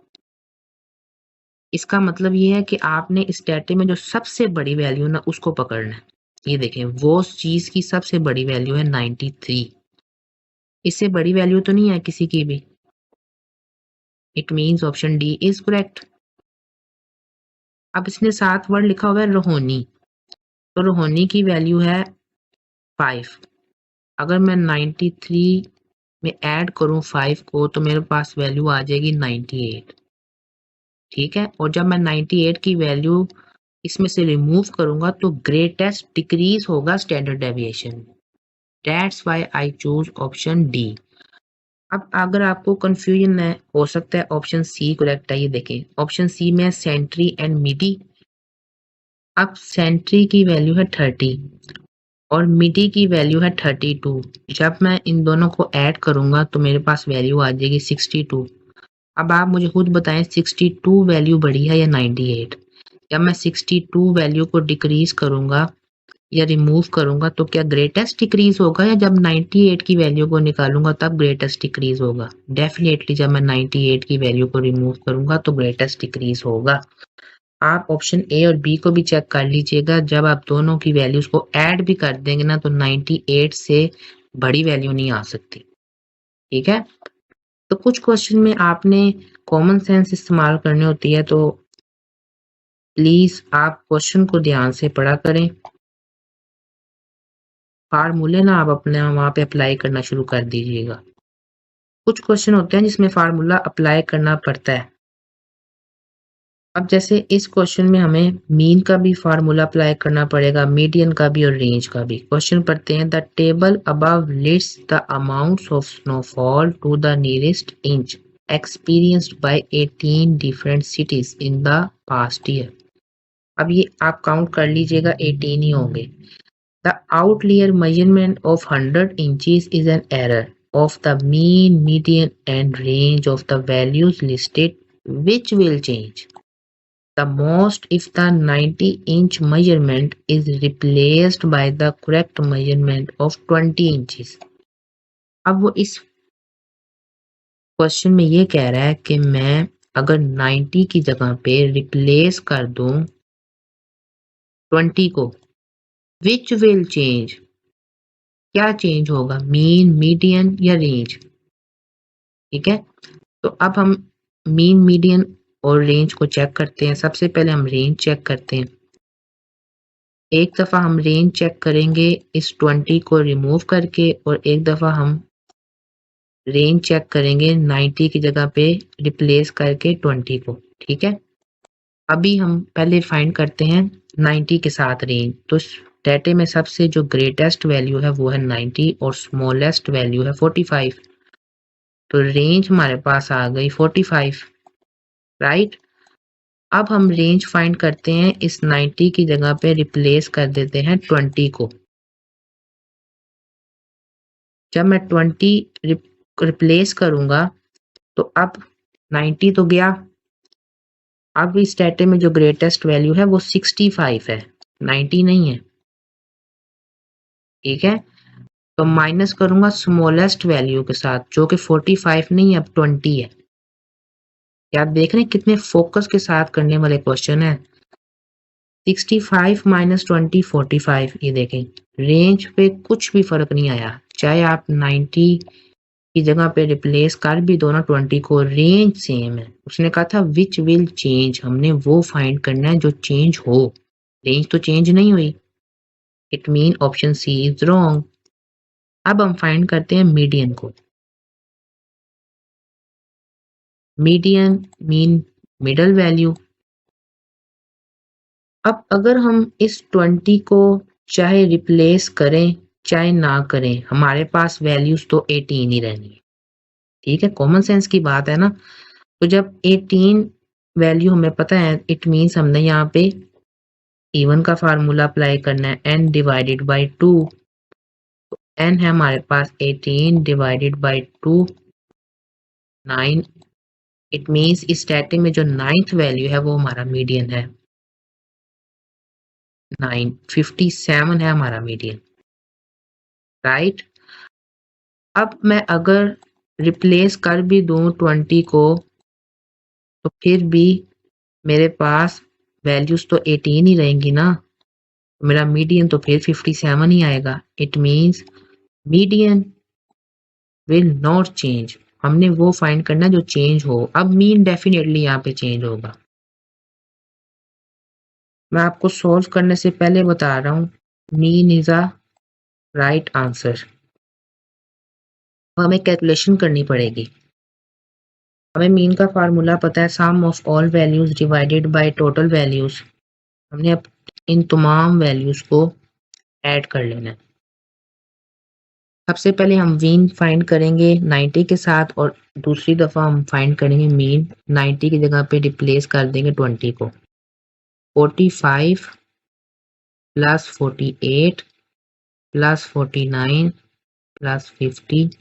इसका मतलब ये है कि आपने इस डाटे में जो सबसे बड़ी वैल्यू ना उसको पकड़ना है। ये देखें, वो चीज की सबसे बड़ी वैल्यू है 93, इससे बड़ी वैल्यू तो नहीं है किसी की भी। It means option D is correct. अब इसने साथ वर्ड लिखा हुआ है रोहोनी, तो रोहोनी की वैल्यू है 5। अगर मैं 93 में ऐड करूं 5 को तो मेरे पास वैल्यू आ जाएगी 98। ठीक है, और जब मैं 98 की वैल्यू इसमें से रिमूव करूंगा तो ग्रेटेस्ट डिक्रीज होगा standard deviation. That's why I choose option D. अब अगर आपको कंफ्यूजन है, हो सकता है ऑप्शन सी करेक्ट है। ये देखें, ऑप्शन सी में सेंट्री एंड मिडी। अब सेंट्री की वैल्यू है 30 और मिडी की वैल्यू है 32। जब मैं इन दोनों को ऐड करूंगा तो मेरे पास वैल्यू आ जाएगी 62। अब आप मुझे खुद बताएं 62 वैल्यू बड़ी है या 98। जब मैं 62 वैल्यू को डिक्रीज करूंगा या रिमूव करूंगा तो क्या ग्रेटेस्ट डिक्रीज होगा, या जब 98 की वैल्यू को निकालूंगा तब ग्रेटेस्ट डिक्रीज होगा? डेफिनेटली जब मैं 98 की वैल्यू को रिमूव करूंगा तो ग्रेटेस्ट डिक्रीज होगा। आप ऑप्शन ए और बी को भी चेक कर लीजिएगा, जब आप दोनों की वैल्यूज को ऐड भी कर देंगे ना तो 98 से बड़ी वैल्यू नहीं आ सकती। ठीक है, तो कुछ क्वेश्चन में आपने कॉमन सेंस इस्तेमाल करनी होती है, तो प्लीज आप क्वेश्चन को ध्यान से पढ़ा करें। फार्मूले ना आप अपने वहां पे अप्लाई करना शुरू कर दीजिएगा। कुछ क्वेश्चन होते हैं जिसमें फार्मूला अप्लाई करना पड़ता है। अब जैसे इस क्वेश्चन में हमें मीन का भी फार्मूला अप्लाई करना पड़ेगा, मीडियन का भी और रेंज का भी। क्वेश्चन पढ़ते हैं, the table above lists the amounts of snowfall to the nearest inch experienced by 18 different cities in the past year। अब ये आप काउंट कर लीजिएगा, 18 ही होंगे। The outlier measurement of 100 inches is an error of the mean, median and range of the values listed, which will change the most if the 90-inch measurement is replaced by the correct measurement of 20 inches। अब वो इस question में ये कह रहा है कि मैं अगर 90 की जगह पे रिप्लेस कर दूं 20 को, विच विल चेंज, क्या चेंज होगा, मीन, मीडियन या रेंज। ठीक है, तो अब हम मीन, मीडियन और रेंज को चेक करते हैं। सबसे पहले हम रेंज चेक करते हैं। एक दफा हम रेंज चेक करेंगे इस 20 को रिमूव करके, और एक दफा हम रेंज चेक करेंगे 90 की जगह पे रिप्लेस करके 20 को। ठीक है, अभी हम पहले फाइंड करते हैं 90 के साथ रेंज। तो डेटे में सबसे जो ग्रेटेस्ट वैल्यू है वो है 90 और स्मॉलेस्ट वैल्यू है 45। तो रेंज हमारे पास आ गई 45, राइट। अब हम रेंज फाइंड करते हैं, इस 90 की जगह पे रिप्लेस कर देते हैं 20 को। जब मैं 20 रिप्लेस करूंगा तो अब 90 तो गया, अब इस डेटे में जो ग्रेटेस्ट वैल्यू है वो 65 है, 90 नहीं है। ठीक है, तो माइनस करूंगा स्मॉलेस्ट वैल्यू के साथ जो कि 45 नहीं अब 20 है। क्या आप देख रहे हैं कितने फोकस के साथ करने वाले क्वेश्चन है। 65 माइनस 20 45। ये देखें रेंज पे कुछ भी फर्क नहीं आया, चाहे आप 90 की जगह पे रिप्लेस कर भी दो ना 20 को, रेंज सेम है। उसने कहा था विच विल चेंज, हमने वो फाइंड करना है जो चेंज हो, रेंज तो चेंज नहीं हुई। It mean option C is wrong. अब हम फाइंड करते हैं मीडियन को। Median mean middle value. अब अगर हम इस 20 को चाहे रिप्लेस करें चाहे ना करें, हमारे पास वैल्यूज तो 18 ही रहनी है। ठीक है, कॉमन सेंस की बात है ना। तो जब 18 वैल्यू हमें पता है, इट मीन्स हमने यहाँ पे इवन का फार्मूला अप्लाई करना है, n डिवाइडेड बाई 2। तो n है हमारे पास 18 डिवाइडेड बाई 2 9। इट मीन्स इस स्टैटिक में जो 9th वैल्यू है वो हमारा मीडियन है, 9 57 है हमारा मीडियन, राइट। अब मैं अगर रिप्लेस कर भी दूं 20 को तो फिर भी मेरे पास वैल्यूज तो 18 ही रहेंगी ना, मेरा मीडियन तो फिर 57 ही आएगा। It means median will not change. हमने वो फाइंड करना जो चेंज हो। अब मीन डेफिनेटली यहाँ पे चेंज होगा। मैं आपको सॉल्व करने से पहले बता रहा हूँ, mean is a right answer. हमें कैलकुलेशन करनी पड़ेगी। हमें मीन का फार्मूला पता है, sum of all values divided by total values. हमने अब इन तमाम वैल्यूज को ऐड कर लेना है। सबसे पहले हम मीन फाइंड करेंगे 90 के साथ, और दूसरी दफा हम फाइंड करेंगे मीन 90 की जगह पे रिप्लेस कर देंगे 20 को। 45 plus 48 plus 49 plus 50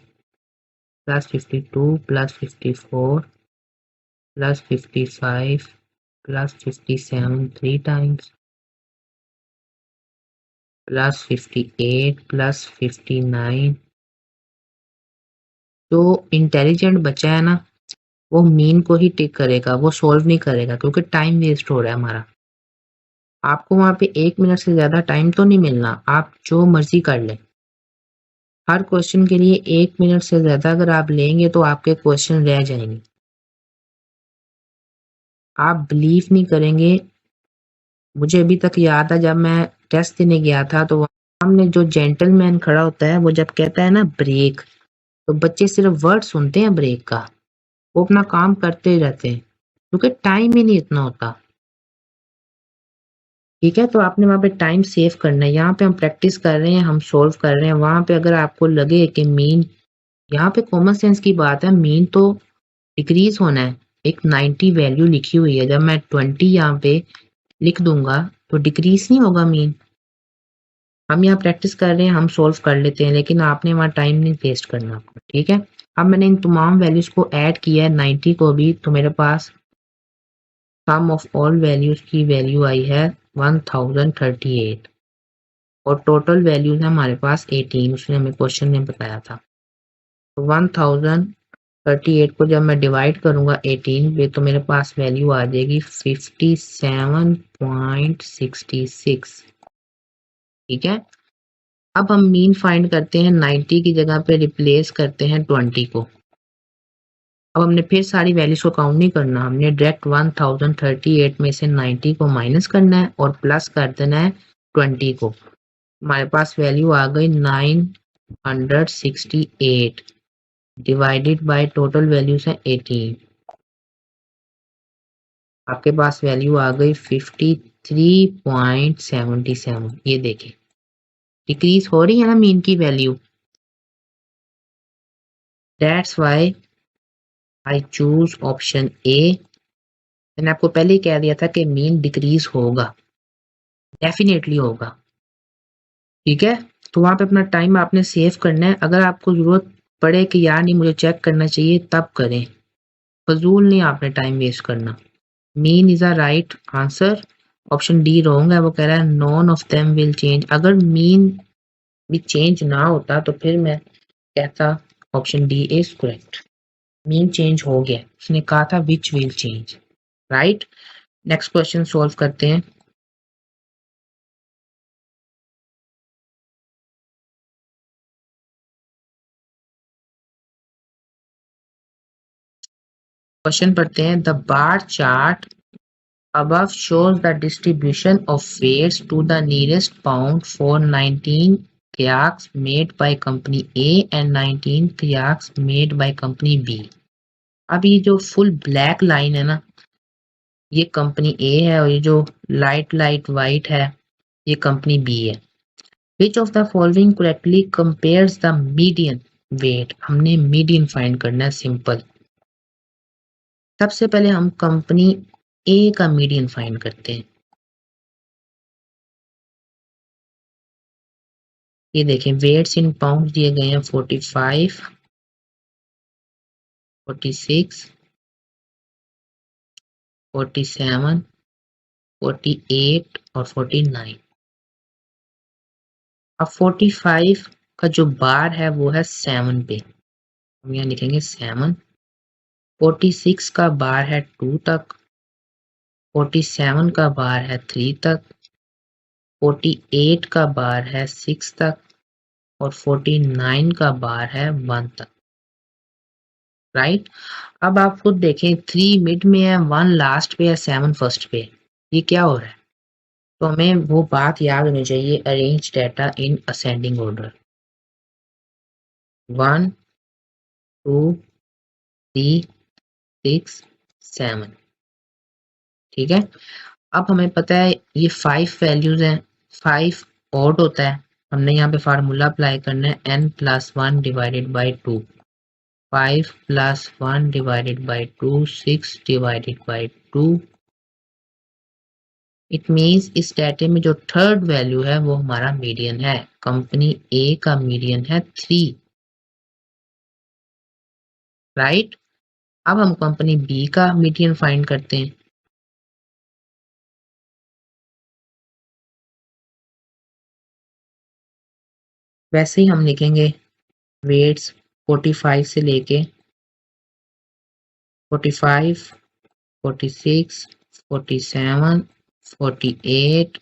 plus 52 plus 54 plus 55 plus 57 3 times plus 58 plus 59। जो इंटेलिजेंट बच्चा है ना, वो मीन को ही टिक करेगा, वो सोल्व नहीं करेगा, क्योंकि टाइम वेस्ट हो रहा है हमारा। आपको वहां पे 1 मिनट से ज्यादा टाइम तो नहीं मिलना, आप जो मर्जी कर लें। हर क्वेश्चन के लिए 1 मिनट से ज्यादा अगर आप लेंगे तो आपके क्वेश्चन रह जाएंगे। आप बिलीव नहीं करेंगे, मुझे अभी तक याद है जब मैं टेस्ट देने गया था तो सामने जो जेंटलमैन खड़ा होता है, वो जब कहता है ना ब्रेक, तो बच्चे सिर्फ वर्ड सुनते हैं ब्रेक का, वो अपना काम करते ही रहते हैं, क्योंकि टाइम ही नहीं इतना होता। ठीक है, तो आपने वहाँ पे टाइम सेव करना है। यहाँ पे हम प्रैक्टिस कर रहे हैं, हम सोल्व कर रहे हैं। वहाँ पे अगर आपको लगे कि मीन, यहाँ पे कॉमन सेंस की बात है, मीन तो डिक्रीज होना है। एक 90 वैल्यू लिखी हुई है, जब मैं 20 यहाँ पे लिख दूंगा तो डिक्रीज नहीं होगा मीन। हम यहाँ प्रैक्टिस कर रहे हैं, हम सोल्व कर लेते हैं, लेकिन आपने वहाँ टाइम नहीं वेस्ट करना आपको। ठीक है, अब मैंने इन तमाम वैल्यूज को ऐड किया है, 90 को भी, तो मेरे पास सम ऑफ ऑल वैल्यूज की वैल्यू आई है 1038 और टोटल वैल्यूज है हमारे पास 18, उसने हमें क्वेश्चन में बताया था। तो 1038 को जब मैं डिवाइड करूंगा 18 पे तो मेरे पास वैल्यू आ जाएगी 57.66। ठीक है, अब हम मीन फाइंड करते हैं, 90 की जगह पे रिप्लेस करते हैं 20 को। अब हमने फिर सारी वैल्यूज को काउंट नहीं करना, हमने डायरेक्ट 1038 में से 90 को माइनस करना है और प्लस कर देना है 20 को। हमारे पास वैल्यू आ गई 968 डिवाइडेड बाय टोटल वैल्यूज है 18। आपके पास वैल्यू आ गई 53.77। ये देखें, डिक्रीज हो रही है ना मीन की value. That's why I choose option A. मैंने आपको पहले ही कह दिया था कि मीन डिक्रीज होगा, डेफिनेटली होगा। ठीक है, तो वहां पे अपना टाइम आपने सेव करना है। अगर आपको जरूरत पड़े कि यार नहीं मुझे चेक करना चाहिए, तब करें, फजूल नहीं आपने टाइम वेस्ट करना। Mean is a right answer, option D wrong है। वो कह रहा है none of them will change. अगर मीन भी चेंज ना होता तो फिर मैं कहता option D is correct. Mean change हो गया, उसने कहा था which will change, right. Next question solve करते हैं। क्वेश्चन पढ़ते हैं। The bar chart above shows the distribution of weights to the nearest pound for 19 kayaks made by company A and 19 kayaks made by company B। अब ये जो full black line है ना, ये कंपनी ए है, और ये जो लाइट लाइट वाइट है ये कंपनी बी है। Which of the following correctly compares the median weight. हमने मीडियन फाइंड करना है, सिंपल। सबसे पहले हम कंपनी ए का मीडियन फाइंड करते हैं। ये देखें, वेट्स इन पाउंड दिए गए हैं 45, 46, 47, 48 और 49। अब 45 का जो बार है वो है 7 पे, हम यहाँ लिखेंगे 7। 46 का बार है 2 तक, 47 का बार है 3 तक, 48 का बार है 6 तक और 49 का बार है 1 तक, राइट। अब आप खुद देखें, 3 मिड में है, 1 लास्ट पे है, 7 फर्स्ट पे, ये क्या हो रहा है। तो हमें वो बात याद होनी चाहिए, arrange data in ascending order. 1 2 3 6 7। ठीक है, अब हमें पता है ये 5 वैल्यूज हैं, 5 ऑड होता है। हमने यहाँ पे फार्मूला अप्लाई करना है, n plus 1 divided by 2। 5 plus 1 divided by 2, 6 divided by 2। It means इस डाटे में जो थर्ड वैल्यू है वो हमारा मीडियन है। कंपनी ए का मीडियन है 3, राइट। अब हम कंपनी बी का मीडियन फाइंड करते हैं। वैसे ही हम लिखेंगे वेट्स 45 से लेके 45, 46, 47, 48,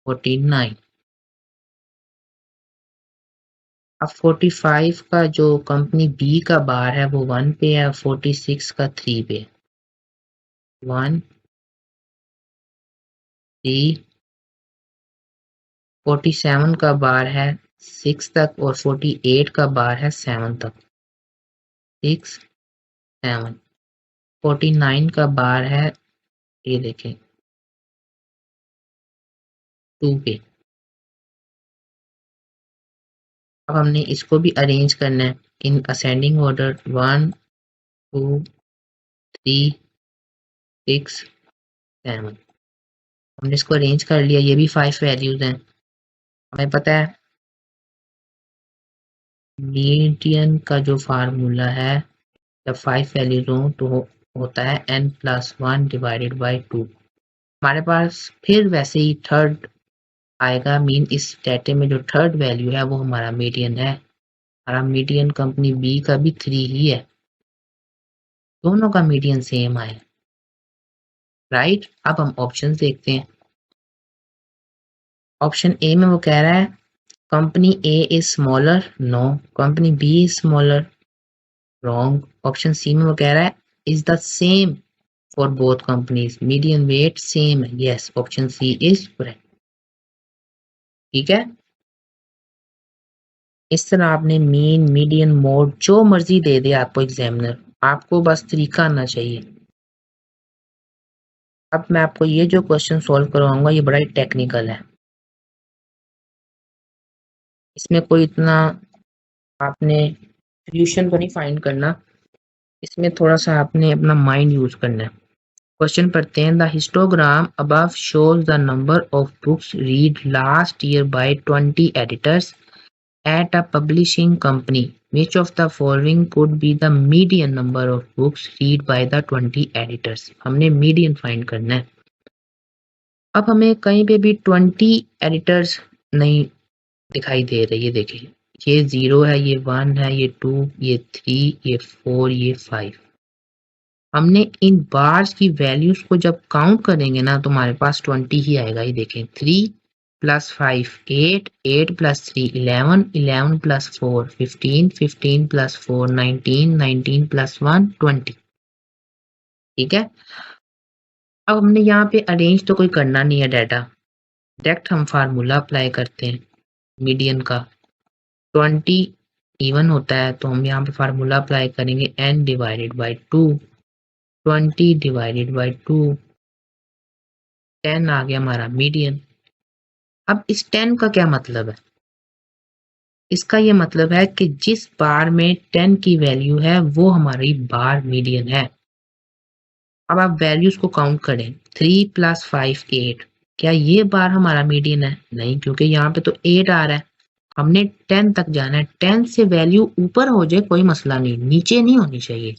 49। अब 45 का जो कंपनी बी का बार है वो 1 पे है, 46 का 3 पे। 1, 3, 47 का बार है 6 तक और 48 का बार है 7 तक। 6, 7। 49 का बार है, ये देखें, 2 पे। अब हमने इसको भी अरेंज करना है इन असेंडिंग ऑर्डर 1, 2, 3, 6, 7। हमने इसको अरेंज कर लिया, ये भी 5 वैल्यूज हैं। हमें पता है मीडियन का जो फार्मूला है जब 5 वैल्यूज हो तो होता है n+1 डिवाइडेड बाई 2। हमारे पास फिर वैसे ही थर्ड आएगा, मीन इस डेटे में जो थर्ड वैल्यू है वो हमारा मीडियन है। हमारा मीडियन कंपनी बी का भी 3 ही है, दोनों का मीडियन सेम आए, राइट। अब हम ऑप्शन देखते हैं। ऑप्शन ए में वो कह रहा है company A is smaller, no. Company B is smaller, wrong. Option C में वो कह रहा है is the same for both companies, median weight same है, yes, option C is correct. ठीक है, इस तरह आपने मीन, मीडियन, मोड जो मर्जी दे दे आपको एग्जामिनर, आपको बस तरीका आना चाहिए। अब मैं आपको ये जो क्वेश्चन सॉल्व करवाऊंगा ये बड़ा ही टेक्निकल है, इसमें कोई इतना आपने सॉल्यूशन तो नहीं फाइंड करना, इसमें थोड़ा सा आपने अपना माइंड यूज करना है। क्वेश्चन पढ़ते हैं। The histogram above shows the number of books read last year by 20 editors at a publishing company. Which of the following could be the median number of books read by the 20 editors? हमने median find करना है। अब हमें कहीं पे भी 20 editors नहीं दिखाई दे रही है, देखिए ये 0 है, ये 1 है, ये 2, ये 3, ये 4, ये 5। हमने इन बार्स की वैल्यूज को जब काउंट करेंगे ना तो हमारे पास 20 ही आएगा। ये देखें 3 + 5 8, 8 + 3 11, 11 + 4 15, 15 + 4 19, 19 + 1 20। ठीक है, अब हमने यहाँ पे अरेंज तो कोई करना नहीं है डाटा, डायरेक्ट हम फार्मूला अप्लाई करते हैं मीडियन का। 20 इवन होता है तो हम यहाँ पे फार्मूला अप्लाई करेंगे n divided by 2। 20 divided by 2, 10 आ गया हमारा मीडियन। अब इस 10 का क्या मतलब है? इसका ये मतलब है कि जिस बार में 10 की वैल्यू है वो हमारी बार मीडियन है। अब आप वैल्यूज को काउंट करें, 3 + 5 8, क्या ये बार हमारा मीडियन है? नहीं, क्योंकि यहाँ पे तो 8 आ रहा है। हमने 10 तक जाना है, 10 से वैल्यू ऊपर हो जाए कोई मसला नहीं, नीचे नहीं होनी चाहिए।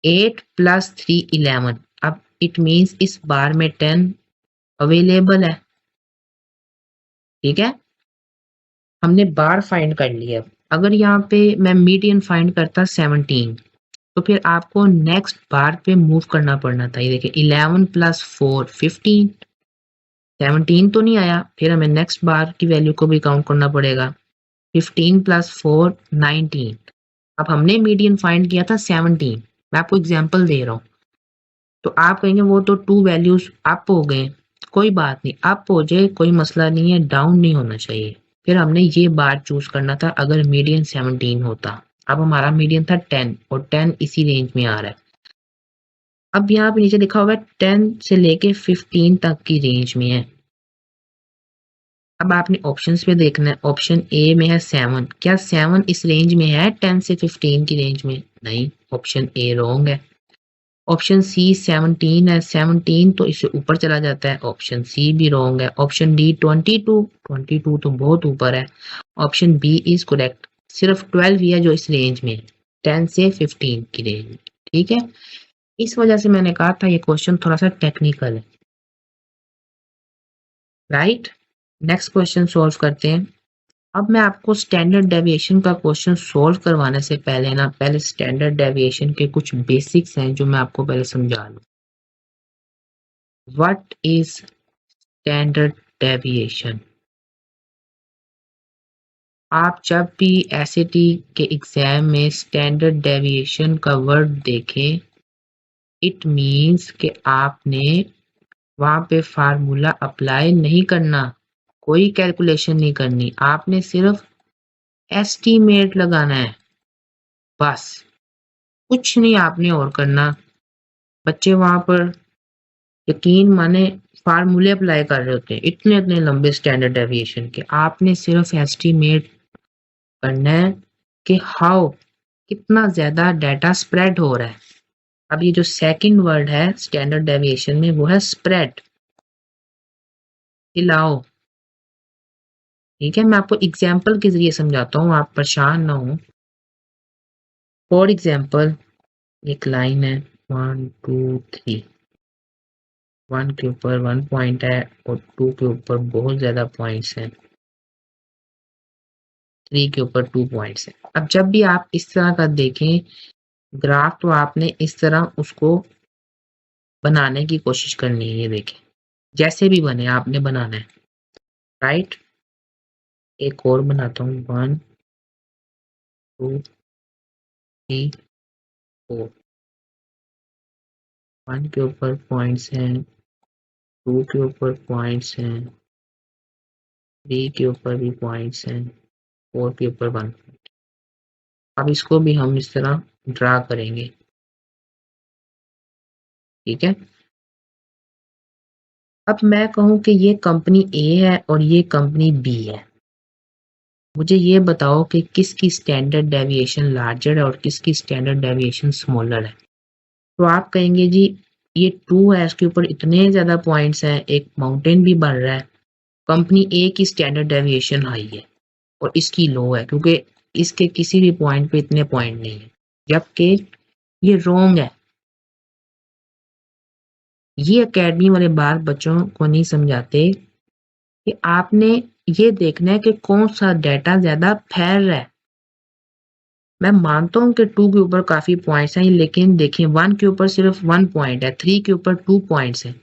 8 + 3 11। अब इट मीन्स इस बार में 10 अवेलेबल है। ठीक है, हमने बार फाइंड कर लिया। अगर यहाँ पे मैं मीडियन फाइंड करता 17 तो फिर आपको नेक्स्ट बार पे मूव करना पड़ना था। ये देखिए 11 + 4 15, 17 तो नहीं आया, फिर हमें नेक्स्ट बार की वैल्यू को भी काउंट करना पड़ेगा। 15 + 4 19। अब हमने मीडियन फाइंड किया था 17, मैं आपको एग्जांपल दे रहा हूँ। तो आप कहेंगे वो तो 2 वैल्यूज अप हो गए, कोई बात नहीं, अप हो जाए कोई मसला नहीं है, डाउन नहीं होना चाहिए। फिर हमने ये बार चूज करना था अगर मीडियन 17 होता। अब हमारा मीडियन था 10 और 10 इसी रेंज में आ रहा है। अब यहाँ पे नीचे लिखा हुआ है 10 से लेके 15 तक की रेंज में है। अब आपने ऑप्शंस पे देखना है, ऑप्शन ए में है 7, क्या 7 इस रेंज में है 10 से 15 की रेंज में? नहीं, ऑप्शन ए रॉन्ग है। ऑप्शन सी 17 है, 17 तो इससे ऊपर चला जाता है, ऑप्शन सी भी रॉन्ग है। ऑप्शन डी 22, 22 तो बहुत ऊपर है, ऑप्शन बी इज करेक्ट। सिर्फ 12 ही है जो इस रेंज में है, 10 से 15 की रेंज में। ठीक है, इस वजह से मैंने कहा था ये क्वेश्चन थोड़ा सा टेक्निकल है, राइट। नेक्स्ट क्वेश्चन सॉल्व करते हैं। अब मैं आपको स्टैंडर्ड डेविएशन का क्वेश्चन सॉल्व करवाने से पहले स्टैंडर्ड डेविएशन के कुछ बेसिक्स हैं जो मैं आपको पहले समझा लूं। What is standard deviation? आप जब भी एसएटी के एग्जाम में स्टैंडर्ड डेविएशन का वर्ड देखें, इट मीन्स कि आपने वहां पे फार्मूला अप्लाई नहीं करना, कोई कैलकुलेशन नहीं करनी, आपने सिर्फ एस्टीमेट लगाना है, बस कुछ नहीं आपने और करना। बच्चे वहां पर यकीन माने फार्मूले अप्लाई कर रहे होते हैं इतने इतने लंबे स्टैंडर्ड डेविएशन के, आपने सिर्फ एस्टीमेट करना है कि हाउ कितना ज्यादा डाटा स्प्रेड हो रहा है। अब ये जो सेकंड वर्ड है स्टैंडर्ड डेविएशन में वो है स्प्रेड, हिलाओ। ठीक है, मैं आपको एग्जाम्पल के जरिए समझाता हूँ, आप परेशान ना हो। फॉर एग्जाम्पल एक लाइन है 1 2 3, 1 के ऊपर 1 पॉइंट है और 2 के ऊपर बहुत ज्यादा पॉइंट्स हैं, 3 के ऊपर 2 पॉइंट्स हैं। अब जब भी आप इस तरह का देखें ग्राफ तो आपने इस तरह उसको बनाने की कोशिश करनी है। ये देखें जैसे भी बने आपने बनाना है, राइट। एक और बनाता हूँ 1 2 3 4, 1 के ऊपर पॉइंट्स हैं, 2 के ऊपर पॉइंट्स हैं, 3 के ऊपर भी पॉइंट्स हैं, 4 के ऊपर 1। अब इसको भी हम इस तरह ड्रा करेंगे, ठीक है। अब मैं कहूँ कि ये कंपनी ए है और ये कंपनी बी है, मुझे ये बताओ कि किसकी स्टैंडर्ड डेविएशन लार्जर है और किसकी स्टैंडर्ड डेविएशन स्मॉलर है। तो आप कहेंगे जी ये 2 है, इसके ऊपर इतने ज्यादा पॉइंट्स हैं, एक माउंटेन भी बढ़ रहा है, कंपनी ए की स्टैंडर्ड डेविएशन हाई है और इसकी लो है क्योंकि इसके किसी भी पॉइंट पे इतने पॉइंट नहीं है, जबकि ये रॉन्ग है। ये एकेडमी वाले बात बच्चों को नहीं समझाते कि आपने ये देखना है कि कौन सा डाटा ज्यादा फैल रहा है। मैं मानता हूँ कि 2 के ऊपर काफी पॉइंट्स हैं, लेकिन देखिए 1 के ऊपर सिर्फ 1 पॉइंट है, 3 के ऊपर 2 पॉइंट्स हैं।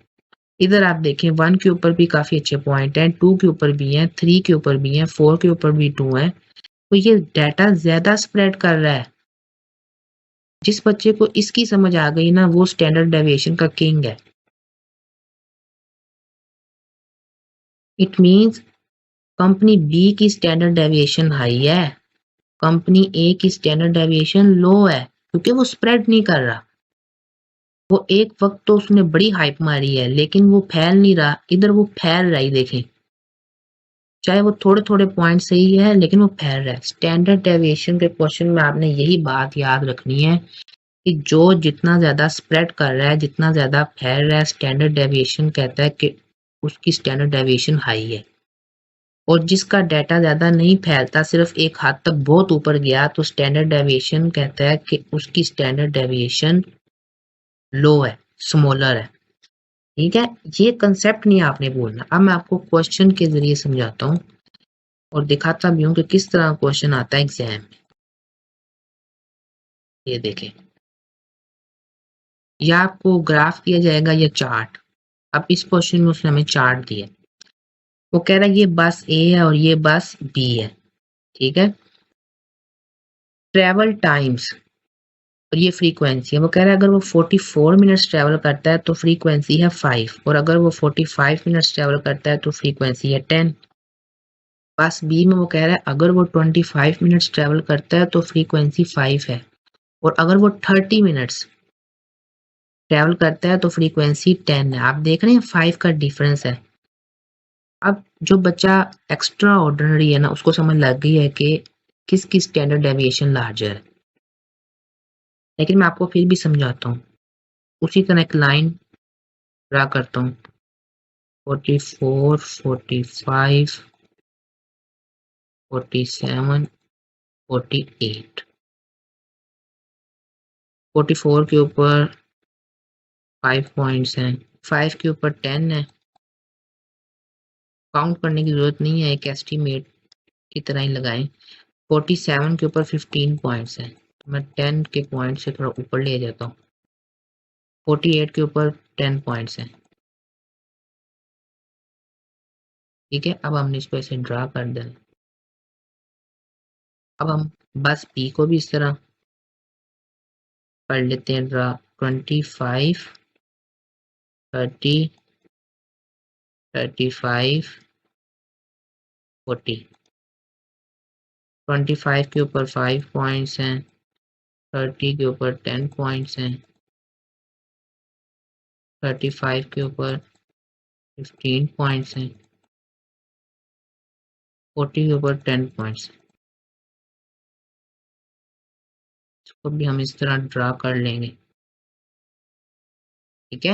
इधर आप देखें 1 के ऊपर भी काफी अच्छे पॉइंट हैं, 2 के ऊपर भी हैं, 3 के ऊपर भी हैं, 4 के ऊपर भी 2 हैं। तो ये डाटा ज्यादा स्प्रेड कर रहा है। जिस बच्चे को इसकी समझ आ गई ना वो स्टैंडर्ड डेविएशन का किंग है। इट मींस कंपनी बी की स्टैंडर्ड डेविएशन हाई है, कंपनी ए की स्टैंडर्ड डेविएशन लो है क्योंकि वो स्प्रेड नहीं कर रहा। वो एक वक्त तो उसने बड़ी हाइप मारी है लेकिन वो फैल नहीं रहा, इधर वो फैल रहा है। देखें चाहे वो थोड़े थोड़े पॉइंट सही है लेकिन वो फैल रहा है। स्टैंडर्ड डेविएशन के क्वेश्चन में आपने यही बात याद रखनी है कि जो जितना ज्यादा स्प्रेड कर रहा है, जितना ज्यादा फैल रहा है, स्टैंडर्ड डेविएशन कहता है कि उसकी स्टैंडर्ड डेविएशन हाई है। और जिसका डाटा ज्यादा नहीं फैलता, सिर्फ एक हद तक बहुत ऊपर गया, तो स्टैंडर्ड डेविएशन कहता है कि उसकी स्टैंडर्ड डेविएशन लो है, स्मॉलर है। ठीक है, ये कंसेप्ट नहीं आपने बोलना। अब मैं आपको क्वेश्चन के जरिए समझाता हूँ और दिखाता भी हूँ कि किस तरह क्वेश्चन आता है एग्जाम में। ये देखें, या आपको ग्राफ दिया जाएगा या चार्ट। अब इस क्वेश्चन में उसने हमें चार्ट दिया, वो कह रहा है ये बस ए है और ये बस बी है, ठीक है। ट्रेवल टाइम्स और ये फ्रीक्वेंसी है, वो कह रहा है अगर वो 44 मिनट्स ट्रेवल करता है तो फ्रीक्वेंसी है 5, और अगर वो 45 मिनट्स ट्रेवल करता है तो फ्रीक्वेंसी है 10। बस बी में वो कह रहा है अगर वो 25 मिनट्स ट्रेवल करता है तो फ्रीक्वेंसी 5 है, और अगर वो 30 मिनट्स ट्रेवल करता है तो फ्रीक्वेंसी 10 है। आप देख रहे हैं 5 का डिफरेंस है। अब जो बच्चा एक्स्ट्रा ऑर्डिनरी है ना, उसको समझ लग गई है कि किसकी स्टैंडर्ड डेविएशन लार्जर है। लेकिन मैं आपको फिर भी समझाता हूँ, उसी तरह एक लाइन ड्रा करता हूँ 44 45 47 48। 44 के ऊपर 5 पॉइंट्स हैं, 5 के ऊपर 10 है, काउंट करने की जरूरत नहीं है, एक एस्टीमेट की तरह ही लगाएं। 47 के ऊपर 15 पॉइंट्स हैं, तो मैं 10 के पॉइंट से थोड़ा ऊपर ले जाता हूँ। 48 के ऊपर 10 पॉइंट्स हैं, ठीक है। अब हमने इसको ऐसे ड्रा कर दें। अब हम बस पी को भी इस तरह कर लेते हैं ड्रा। 25, 30, 35, 40। 25 के ऊपर 5 पॉइंट्स हैं, 30 के ऊपर 10 पॉइंट्स हैं, 35 के ऊपर 15 पॉइंट्स हैं, 40 के ऊपर 10 पॉइंट्स। इसको भी हम इस तरह ड्रा कर लेंगे, ठीक है।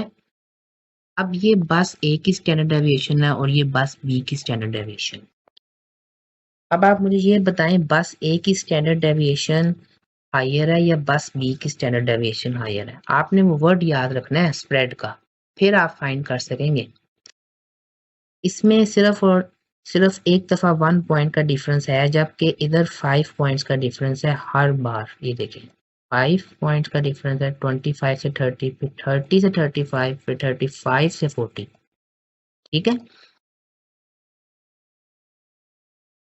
अब ये बस ए की स्टैंडर्ड डेविएशन है और ये बस बी की स्टैंडर्ड डेविएशन। अब आप मुझे ये बताएं, बस ए की स्टैंडर्ड डेविएशन हायर है या बस बी की स्टैंडर्ड डेविएशन हायर है। आपने वो वर्ड याद रखना है स्प्रेड का, फिर आप फाइंड कर सकेंगे। इसमें सिर्फ और सिर्फ एक दफा 1 पॉइंट का डिफरेंस है, जबकि इधर 5 पॉइंट्स का डिफरेंस है हर बार। ये देखें 5 पॉइंट्स का डिफरेंस है, 25 से 30, फिर 30 से 35, फिर 35 से 40, ठीक है।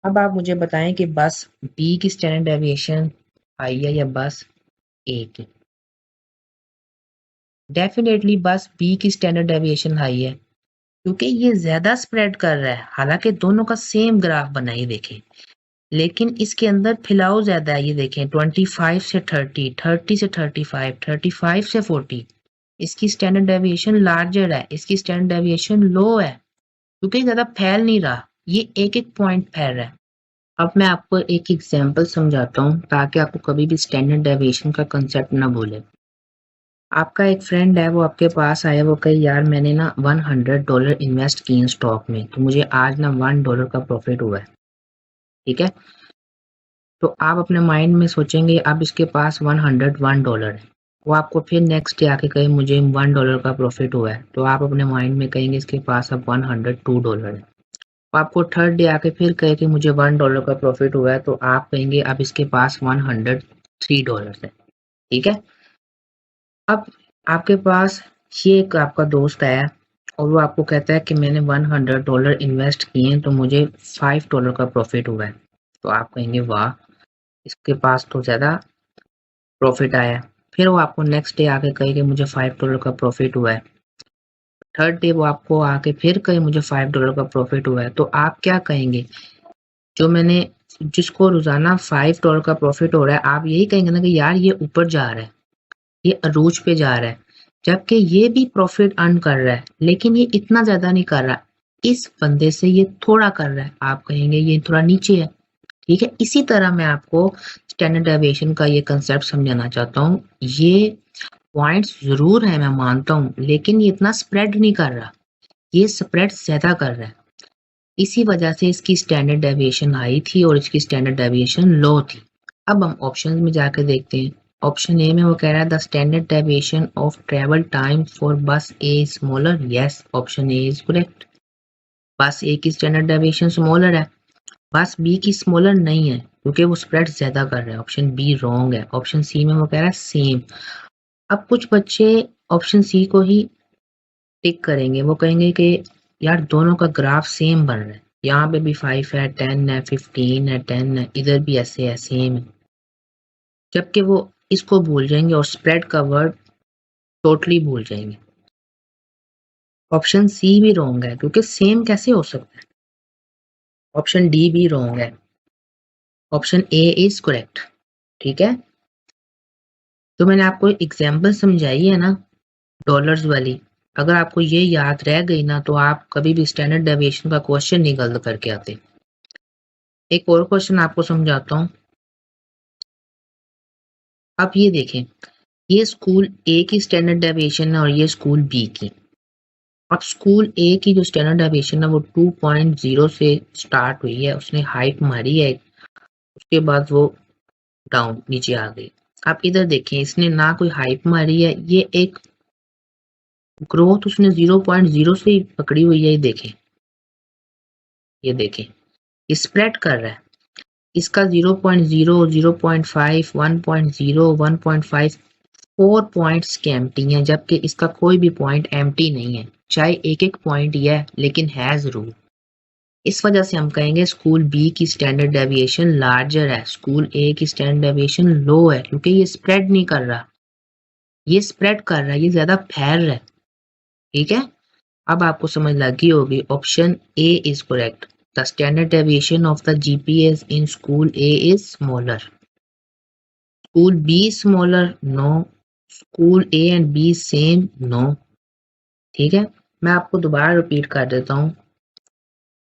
अब आप मुझे बताएं कि बस बी की स्टैंडर्ड डेविएशन हाई है या बस ए की। डेफिनेटली बस बी की स्टैंडर्ड डेविएशन हाई है, क्योंकि ये ज्यादा स्प्रेड कर रहा है। हालांकि दोनों का सेम ग्राफ बनाइए देखें, लेकिन इसके अंदर फैलाव ज्यादा है। ये देखें 25 से 30, 30 से 35, 35 से 40। इसकी स्टैंडर्ड डेविएशन लार्जर है, इसकी स्टैंडर्ड डेविएशन लो है, क्योंकि ज्यादा फैल नहीं रहा, ये एक एक पॉइंट फैल रहा है। अब मैं आपको एक एग्जांपल समझाता हूँ ताकि आपको कभी भी स्टैंडर्ड डेविएशन का कंसेप्ट ना भूले। आपका एक फ्रेंड है, वो आपके पास आया, वो कहे यार मैंने ना $100 इन्वेस्ट किए स्टॉक में, तो मुझे आज ना $1 का प्रॉफिट हुआ है, ठीक है। तो आप अपने माइंड में सोचेंगे अब इसके पास $101 है। वो आपको फिर नेक्स्ट डे आके कहे मुझे $1 का प्रॉफिट हुआ है, तो आप अपने माइंड में कहेंगे इसके पास अब $102 है। वो आपको थर्ड डे आके फिर कहे कि मुझे $1 का प्रॉफिट हुआ है, तो आप कहेंगे अब इसके पास $103 है, ठीक है। अब आपके पास ये एक आपका दोस्त है और वो आपको कहता है कि मैंने $100 इन्वेस्ट किए हैं, तो मुझे $5 का प्रॉफिट हुआ है। तो आप कहेंगे वाह, इसके पास तो ज्यादा प्रॉफिट आया। फिर वो आपको नेक्स्ट डे आके कहे कि मुझे $5 का प्रॉफिट हुआ है। थर्ड डे वो आपको आके फिर कहे मुझे $5 का प्रॉफिट हुआ है, तो आप क्या कहेंगे? जो मैंने जिसको रोजाना $5 का प्रॉफिट हो रहा है, आप यही कहेंगे ना कि यार ये ऊपर जा रहा है, ये अरूज पे जा रहा है, जबकि ये भी प्रॉफिट अर्न कर रहा है, लेकिन ये इतना ज्यादा नहीं कर रहा, इस बंदे से ये थोड़ा कर रहा है, आप कहेंगे ये थोड़ा नीचे है, ठीक है। इसी तरह मैं आपको स्टैंडर्ड डेविएशन का ये कंसेप्ट समझाना चाहता हूँ। ये पॉइंट्स जरूर है, मैं मानता हूँ, लेकिन ये इतना स्प्रेड नहीं कर रहा, ये स्प्रेड ज्यादा कर रहा है। इसी वजह से इसकी स्टैंडर्ड डेविएशन हाई थी और इसकी स्टैंडर्ड डेविएशन लो थी। अब हम ऑप्शन में जाकर देखते हैं। ऑप्शन ए में वो कह रहा है the standard deviation of travel time for bus A smaller. Yes, option A is correct. Bus A की स्टैंडर्ड डेविएशन स्मॉलर है, बस बी की स्मॉलर नहीं है, क्योंकि वो स्प्रेड ज्यादा कर रहा है। ऑप्शन बी रॉन्ग है। ऑप्शन सी में वो कह रहा है सेम। अब कुछ बच्चे ऑप्शन सी को ही टिक करेंगे, वो कहेंगे कि यार दोनों का ग्राफ सेम बन रहा है, यहाँ पे भी 5 है, 10 है, 15 है, 10 है, इधर भी ऐसे है, सेम है, जबकि वो इसको भूल जाएंगे और स्प्रेड का वर्ड टोटली भूल जाएंगे। ऑप्शन सी भी रॉन्ग है, क्योंकि सेम कैसे हो सकता है। ऑप्शन डी भी रॉन्ग है। ऑप्शन ए इज करेक्ट, ठीक है। तो मैंने आपको एग्जांपल समझाई है ना डॉलर्स वाली, अगर आपको ये याद रह गई ना, तो आप कभी भी स्टैंडर्ड डेविएशन का क्वेश्चन नहीं गलत करके आते। एक और क्वेश्चन आपको समझाता हूँ। अब ये देखें, ये स्कूल ए की स्टैंडर्ड डेविएशन है और ये स्कूल बी की। अब स्कूल ए की जो स्टैंडर्ड डेविएशन है वो 2.0 से स्टार्ट हुई है, उसने हाइट मारी है, उसके बाद वो डाउन नीचे आ गई। आप इधर देखें, इसने ना कोई हाइप मारी है, ये एक ग्रोथ उसने 0.0 से ही पकड़ी हुई है। ये देखें, ये देखें, ये स्प्रेड कर रहा है। इसका 0.0, 0.5, 1.0, 1.5 4 पॉइंट्स के एम्प्टी हैं, जबकि इसका कोई भी पॉइंट एम्प्टी नहीं है, चाहे एक एक पॉइंट ही है लेकिन है जरूर। इस वजह से हम कहेंगे स्कूल बी की स्टैंडर्ड डेविएशन लार्जर है, स्कूल ए की स्टैंडर्ड डेविएशन लो है, क्योंकि ये स्प्रेड नहीं कर रहा, ये स्प्रेड कर रहा है, ये ज्यादा फैल रहा है। ठीक है, अब आपको समझ लगी होगी, option A is correct. The standard deviation of the GPAs in school A is smaller, school B smaller no, school A and B same no. ठीक है, मैं आपको दोबारा रिपीट कर देता हूँ।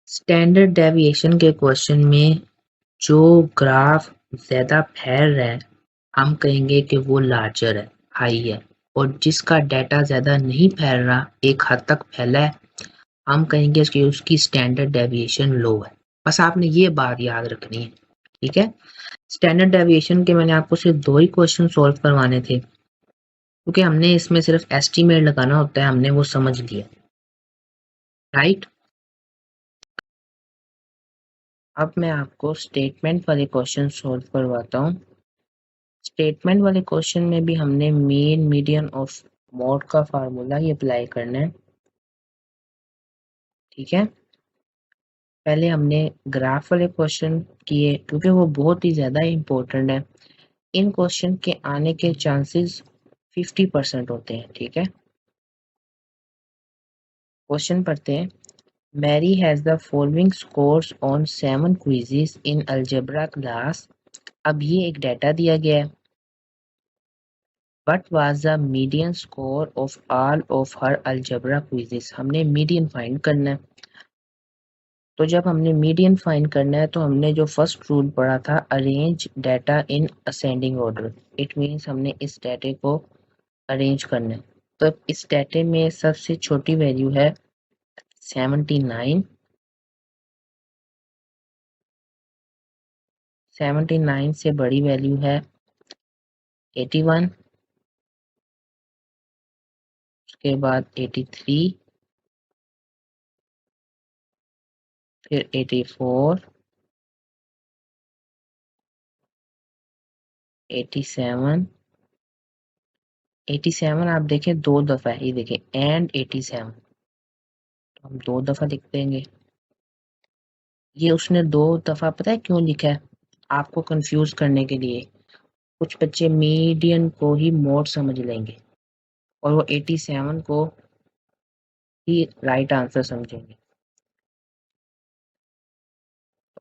स्टैंडर्ड डेविएशन के क्वेश्चन में जो ग्राफ ज्यादा फैल रहा है हम कहेंगे कि वो लार्जर है, हाई है, और जिसका डाटा ज्यादा नहीं फैल रहा, एक हद तक फैला है, हम कहेंगे कि उसकी स्टैंडर्ड डेविएशन लो है। बस आपने ये बात याद रखनी है। ठीक है, स्टैंडर्ड डेविएशन के मैंने आपको सिर्फ 2 ही क्वेश्चन सॉल्व करवाने थे, क्योंकि हमने इसमें सिर्फ एस्टीमेट लगाना होता है, हमने वो समझ लिया। राइट, अब मैं आपको स्टेटमेंट वाले क्वेश्चन सॉल्व करवाता हूँ। स्टेटमेंट वाले क्वेश्चन में भी हमने मीन, मीडियन और मोड का फार्मूला ही अप्लाई करना है। ठीक है, पहले हमने ग्राफ वाले क्वेश्चन किए, क्योंकि वो बहुत ही ज्यादा इम्पोर्टेंट है। इन क्वेश्चन के आने के चांसेस 50% होते हैं। ठीक है, क्वेश्चन पढ़ते हैं। Mary has the following scores on 7 quizzes in algebra class. अब ये एक डाटा दिया गया है। What was the median score of all of her algebra quizzes? हमने मीडियन फाइंड करना है। तो जब हमने मीडियन फाइंड करना है तो हमने जो फर्स्ट रूल पढ़ा था, arrange data in ascending order. It means हमने इस डाटे को अरेंज करना है। तो इस डाटे में सबसे छोटी वैल्यू है 79, 79 से बड़ी वैल्यू है 81, उसके बाद 83, फिर 84, 87, 87 आप देखें 2 दफा है, ये देखें एंड 87, तो हम 2 दफा लिख देंगे। ये उसने 2 दफा पता है क्यों लिखा है? आपको कंफ्यूज करने के लिए। कुछ बच्चे मीडियन को ही मोड समझ लेंगे और वो 87 को ही राइट आंसर समझेंगे।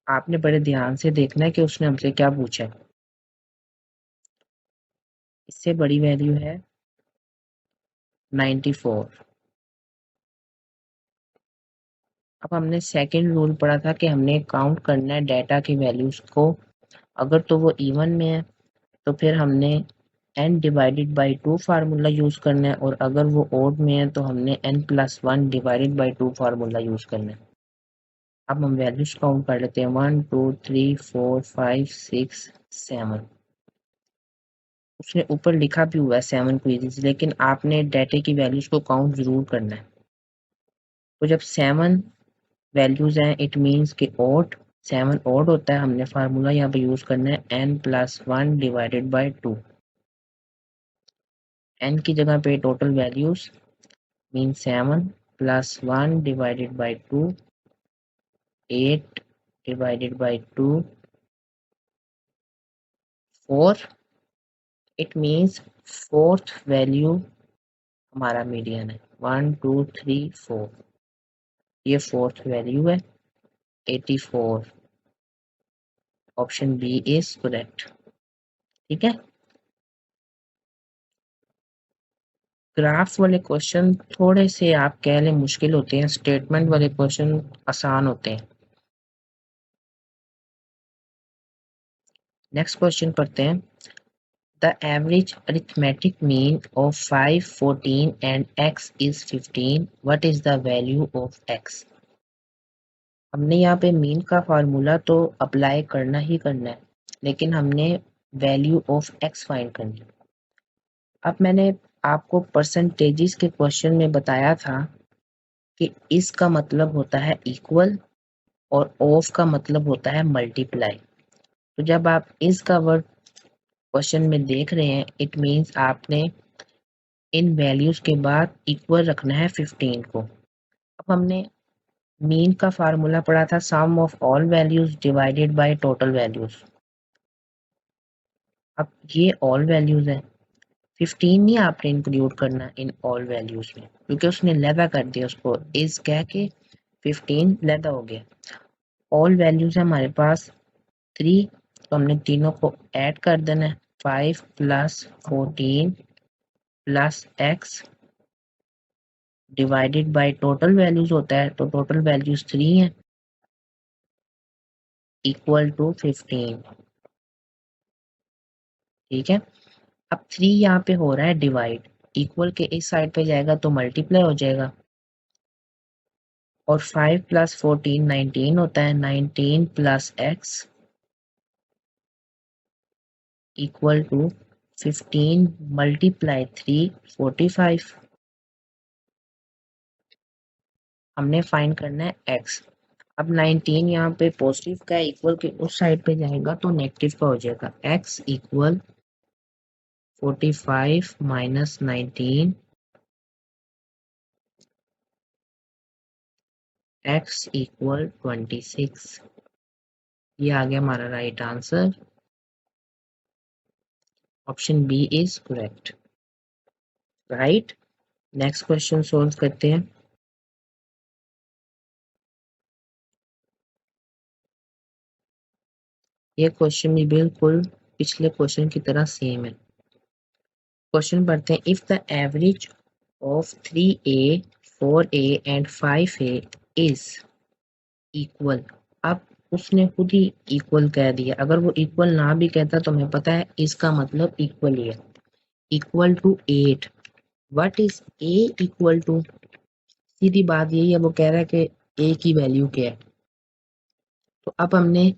आपने बड़े ध्यान से देखना है कि उसने हमसे क्या पूछा है। इससे बड़ी वैल्यू है 94। अब हमने सेकंड रूल पढ़ा था कि हमने काउंट करना है डाटा की वैल्यूज को। अगर तो वो इवन में है तो फिर हमने n divided by 2 formula use करना है, और अगर वो ओड में है तो हमने n+1 divided by 2 formula use करना है। अब हम वैल्यूज काउंट कर लेते हैं 1 2 3 4 5 6 7। उसने ऊपर लिखा भी हुआ है 7 क्वेरीज, लेकिन आपने डाटे की वैल्यूज को काउंट जरूर करना है। तो जब 7 वैल्यूज हैं इट मीन्स कि ओड 7 ओड होता है। हमने फार्मूला यहाँ पे यूज करना है n+1 डिवाइडेड बाई 2। n की जगह पे total values mean 7 plus 1 divided by 2, 8 divided by 2, 4। It means fourth value हमारा मीडियन है 1 2 3 4। ये फोर्थ वैल्यू है 84। Option B is correct. ठीक है, ग्राफ वाले क्वेश्चन थोड़े से आप कह लें मुश्किल होते हैं, स्टेटमेंट वाले क्वेश्चन आसान होते हैं। नेक्स्ट क्वेश्चन पढ़ते हैं। The average arithmetic mean of 5, 14 and x is 15. What is the value of x? हमने यहाँ पे मीन का फार्मूला तो अप्लाई करना ही करना है, लेकिन हमने वैल्यू ऑफ एक्स फाइंड करनी है। अब मैंने आपको परसेंटेजेस के क्वेश्चन में बताया था कि इसका मतलब होता है इक्वल और ऑफ का मतलब होता है मल्टीप्लाई। तो जब आप इसका वर्ड क्वेश्चन में देख रहे हैं, इट मीन्स आपने इन वैल्यूज के बाद इक्वल रखना है 15 को। अब हमने मीन का फार्मूला पढ़ा था, sum of all values divided by total values. अब ये ऑल वैल्यूज है, 15 नहीं आपने इंक्लूड करना इन ऑल वैल्यूज में, क्योंकि उसने लैदा कर दिया, उसको इज कह के 15 लैदा हो गया। ऑल वैल्यूज है हमारे पास 3, तो हमने तीनों को ऐड कर देना है। 5 plus 14 plus x divided by total values होता है, तो टोटल वैल्यूज 3 है, इक्वल टू 15। ठीक है, अब 3 यहाँ पे हो रहा है डिवाइड, इक्वल के इस साइड पे जाएगा तो मल्टीप्लाई हो जाएगा, और 5 प्लस 14 19 होता है, 19 plus x equal to 15 multiply 3 45। हमने फाइंड करना है x। अब 19 यहाँ पे पॉजिटिव का इक्वल के उस साइड पे जाएगा तो नेगेटिव का हो जाएगा, x equal 45 minus 19, x equal 26। ये आ गया हमारा right answer, option B is correct. Right, next question solve करते हैं। ये क्वेश्चन भी बिल्कुल पिछले क्वेश्चन की तरह सेम है। क्वेश्चन पढ़ते हैं, if the average of 3a 4a and 5a is equal. अब उसने खुद ही इक्वल कह दिया, अगर वो इक्वल ना भी कहता तो हमें पता है इसका मतलब इक्वल ही है, equal to 8। What is a equal to? सीधी बात यही है, वो कह रहा है कि a की वैल्यू क्या है। तो अब हमने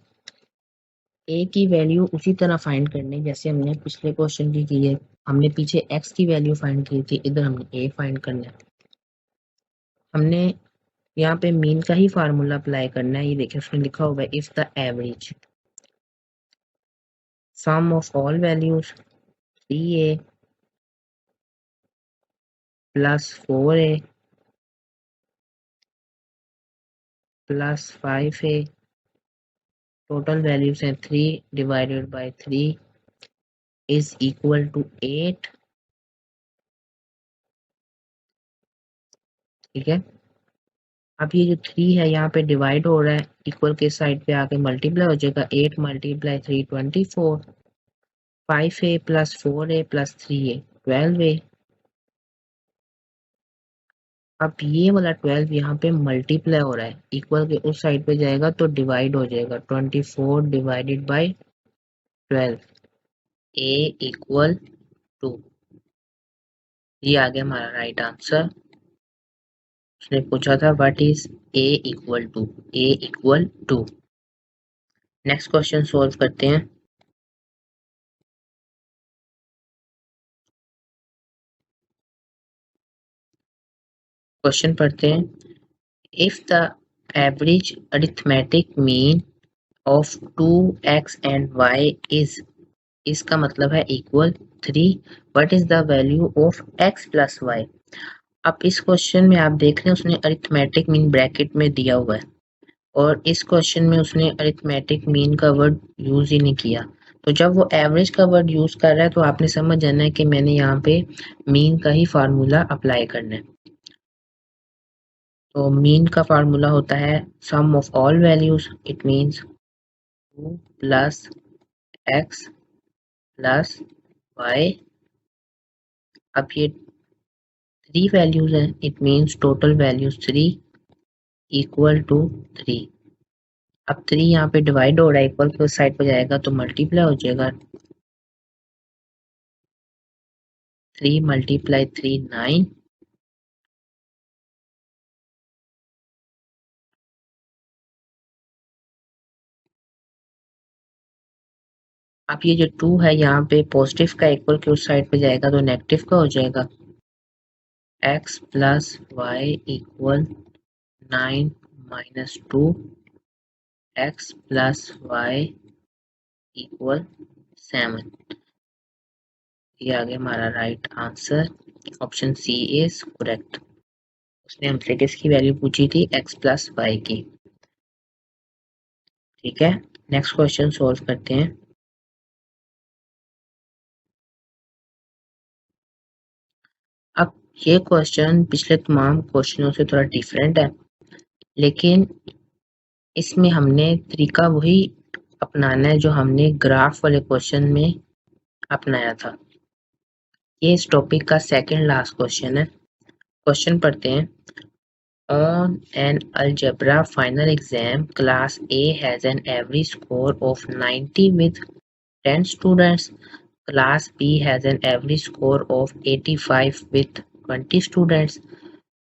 a की वैल्यू उसी तरह फाइंड करनी जैसे हमने पिछले क्वेश्चन की है। हमने पीछे x की वैल्यू फाइंड की थी, इधर हमने a फाइंड करना है। हमने यहाँ पे मीन का ही फार्मूला अप्लाई करना है। ये देखिए उसमें लिखा हुआ है, if the average sum of all values 3a plus 4a plus 5a, total values हैं 3 divided by 3 is equal to 8। ठीक है, अब ये जो 3 है यहाँ पे डिवाइड हो रहा है, इक्वल के साइड पे आके मल्टीप्लाई हो जाएगा, 8 multiply 3 24, 5a plus 4a plus 3a 12a। अब ये वाला 12 यहाँ पे मल्टीप्लाई हो रहा है, इक्वल के उस साइड पे जाएगा तो डिवाइड हो जाएगा, 24 divided by 12, a equal to. ये आ गया हमारा राइट आंसर। उसने पूछा था what is a equal to, a equal to. Next question solve करते हैं। क्वेश्चन पढ़ते हैं, if the average arithmetic mean of 2x and y is, इसका मतलब है equal 3, what is the value of x plus y। अब इस question में आप देख रहे हैं उसने अरिथमेटिक मीन ब्रैकेट में दिया हुआ है, और इस क्वेश्चन में उसने अरिथमेटिक मीन का वर्ड यूज ही नहीं किया। तो जब वो एवरेज का वर्ड यूज कर रहा है तो आपने समझ जाना है कि मैंने यहाँ पे मीन का ही फार्मूला अप्लाई करना है। तो मीन का फार्मूला होता है sum of all values, it means 2 plus X plus Y. अब ये 3 वैल्यूज हैं, it means total values 3 equal to 3। अब 3 यहाँ पे डिवाइड हो रहा है, इक्वल के साइड पे जाएगा तो मल्टीप्लाई हो जाएगा, 3 मल्टीप्लाई 3 9। अब ये जो 2 है यहाँ पे पॉजिटिव का इक्वल के उस साइड पे जाएगा तो नेगेटिव का हो जाएगा, x plus Y equal 9 minus 2 x plus Y equal 7। ये आ गया हमारा right answer. Option C is correct. उसने हमसे किसकी वैल्यू पूछी थी? x प्लस वाई की। ठीक है, नेक्स्ट क्वेश्चन सोल्व करते हैं। अब ये क्वेश्चन पिछले तमाम क्वेश्चनों से थोड़ा डिफरेंट है, लेकिन इसमें हमने तरीका वही अपनाना है जो हमने ग्राफ वाले क्वेश्चन में अपनाया था। ये इस टॉपिक का सेकंड लास्ट क्वेश्चन है। क्वेश्चन पढ़ते हैं। On an algebra final exam, class A has an average score of 90 with 10 students. Class B has an average score of 85 with 20 students.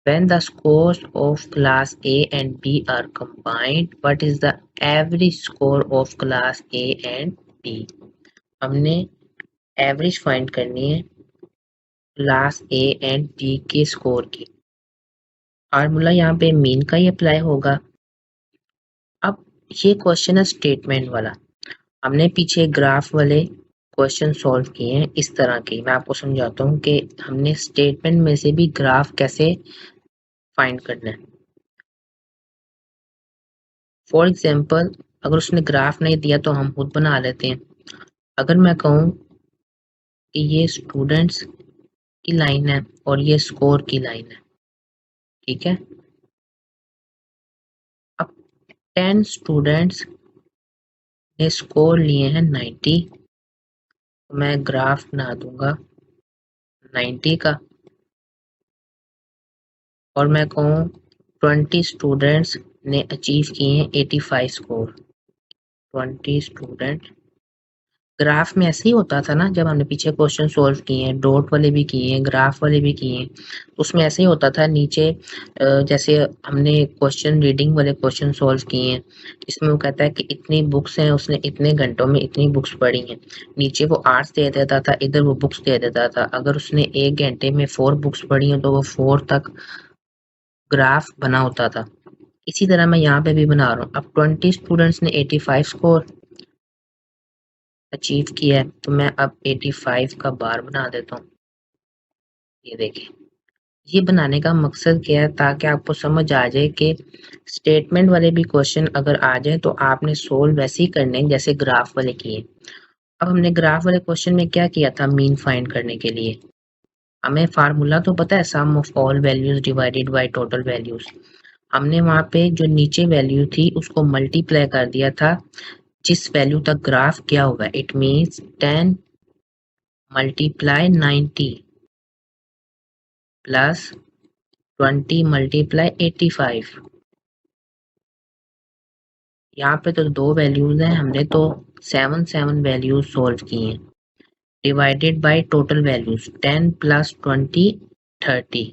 When the scores of class A and B are combined, what is the average score of class A and B? हमने average find करनी है class A and B के score की। Formula यहाँ पे mean का ही apply होगा। अब ये क्वेश्चन है स्टेटमेंट वाला। हमने पीछे ग्राफ वाले क्वेश्चन सॉल्व किए हैं इस तरह के। मैं आपको समझाता हूँ कि हमने स्टेटमेंट में से भी ग्राफ कैसे फाइंड करना है। फॉर एग्जाम्पल, अगर उसने ग्राफ नहीं दिया तो हम खुद बना लेते हैं। अगर मैं कहूँ कि ये स्टूडेंट्स की लाइन है और ये स्कोर की लाइन है, ठीक है। अब 10 स्टूडेंट्स ने स्कोर लिए हैं 90, तो मैं ग्राफ बना दूंगा 90 का। और मैं कहूँ 20 स्टूडेंट्स ने अचीव किए हैं 85 स्कोर। 20 स्टूडेंट, ग्राफ में ऐसे ही होता था ना जब हमने पीछे क्वेश्चन सोल्व किए हैं, डॉट वाले भी किए हैं, ग्राफ वाले भी किए हैं, उसमें ऐसे ही होता था। नीचे जैसे हमने क्वेश्चन रीडिंग वाले क्वेश्चन सोल्व किए हैं, इसमें वो कहता है कि इतनी बुक्स हैं, उसने इतने घंटों में इतनी बुक्स पढ़ी हैं। नीचे वो आर्ट्स दे देता था, इधर वो बुक्स दे देता था। अगर उसने 1 घंटे में 4 बुक्स पढ़ी हैं तो वो 4 तक ग्राफ बना होता था। इसी तरह मैं यहाँ पे भी बना रहा हूँ। अब 20 स्टूडेंट्स ने 85 स्कोर अचीव किया है, तो मैं अब 85 का बार बना देता हूँ। ये देखें, ये बनाने का मकसद क्या है? ताकि आपको समझ आ जाए कि स्टेटमेंट वाले भी क्वेश्चन अगर आ जाए तो आपने सोल्व वैसे ही करने जैसे ग्राफ वाले किए। अब हमने ग्राफ वाले क्वेश्चन में क्या किया था? मीन फाइंड करने के लिए हमें फार्मूला तो पता है, sum of all values divided by total values. हमने वहां पे जो नीचे वैल्यू थी उसको मल्टीप्लाई कर दिया था जिस वैल्यू तक ग्राफ किया हुआ है। It means 10 multiply 90 plus 20 multiply 85। यहाँ पे तो 2 वैल्यूज हैं, हमने तो 7 वैल्यूज सोल्व की हैं। Divided by total values 10 plus 20 30,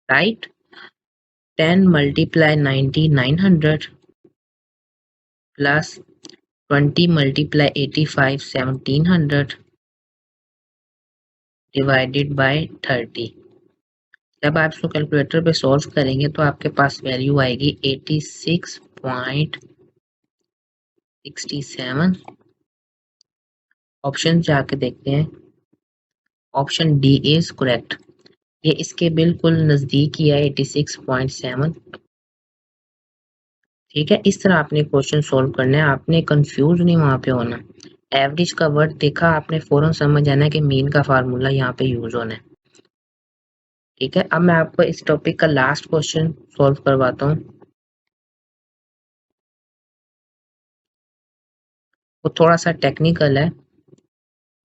right. 10 multiply 90 900 plus 20 multiply 85 1700 divided by 30। जब आप इसको कैलकुलेटर पे सॉल्व करेंगे तो आपके पास वैल्यू आएगी 86.67। ऑप्शन जाके देखते हैं। Option D is correct. ये इसके बिल्कुल नजदीक ही है 86.7। ठीक है, इस तरह आपने क्वेश्चन सोल्व करना है, आपने कंफ्यूज नहीं वहां पे होना। एवरेज का वर्ड देखा आपने फौरन समझ आना है कि मीन का फार्मूला यहाँ पे यूज होना है। ठीक है, अब मैं आपको इस टॉपिक का लास्ट क्वेश्चन सोल्व करवाता हूँ। वो थोड़ा सा टेक्निकल है,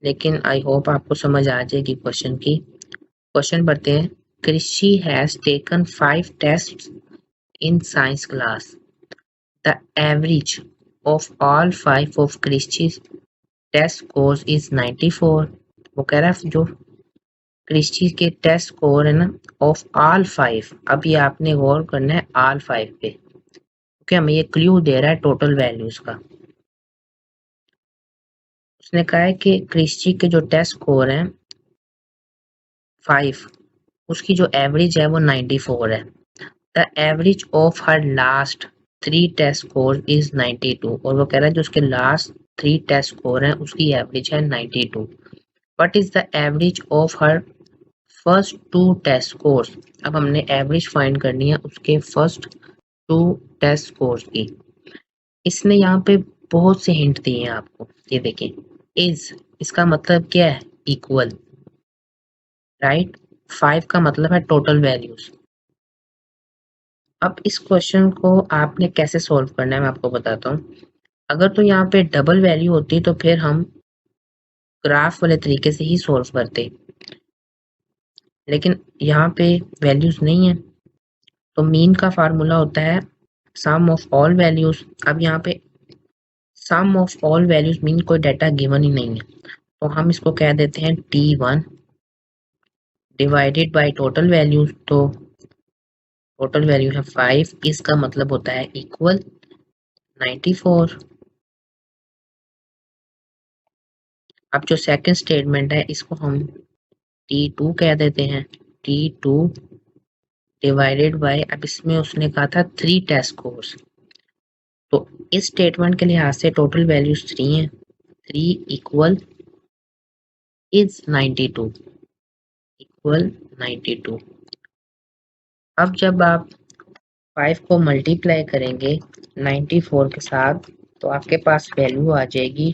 लेकिन आई होप आपको समझ आ जाएगी क्वेश्चन की। क्वेश्चन पढ़ते हैं। Krishi has taken 5 tests in science class. The average of all 5 of Krishi's test score is 94। वो कह रहा है जो कृषि के टेस्ट स्कोर है ना ऑफ ऑल 5, अब ये आपने गौर करना है ऑल 5 पे, क्योंकि हमें ये क्लू दे रहा है टोटल वैल्यूज का। उसने कहा है कि कृषि के जो टेस्ट स्कोर हैं 5, उसकी जो एवरेज है वो 94 है। The average of her last 3 test score is 92। और वो कह रहा है जो उसके लास्ट 3 टेस्ट स्कोर हैं उसकी एवरेज है 92। What is the average of her first 2 test scores. अब हमने एवरेज फाइंड करनी है उसके फर्स्ट 2 टेस्ट स्कोर्स की। इसने यहाँ पे बहुत से हिंट दिए हैं आपको, ये देखें। इज, इसका मतलब क्या है, इक्वल, राइट। 5 का मतलब है टोटल वैल्यूज। अब इस क्वेश्चन को आपने कैसे सॉल्व करना है मैं आपको बताता हूँ। अगर तो यहाँ पे डबल वैल्यू होती तो फिर हम ग्राफ वाले तरीके से ही सॉल्व करते, लेकिन यहाँ पे वैल्यूज नहीं है तो मीन का फार्मूला होता है सम ऑफ ऑल वैल्यूज। अब यहाँ पे सम ऑफ ऑल वैल्यूज मीन कोई डाटा गिवन ही नहीं है, तो हम इसको कह देते हैं T1 divided by total values. तो टोटल वैल्यू है 5, इसका मतलब होता है इक्वल 94। अब जो सेकंड स्टेटमेंट है इसको हम T2 कह देते हैं। T2 डिवाइडेड बाय, अब इसमें उसने कहा था 3 टेस्ट स्कोर्स, तो इस स्टेटमेंट के लिहाज से टोटल वैल्यूज 3 हैं। 3 इक्वल इज 92, इक्वल 92। अब जब आप 5 को मल्टीप्लाई करेंगे 94 के साथ तो आपके पास वैल्यू आ जाएगी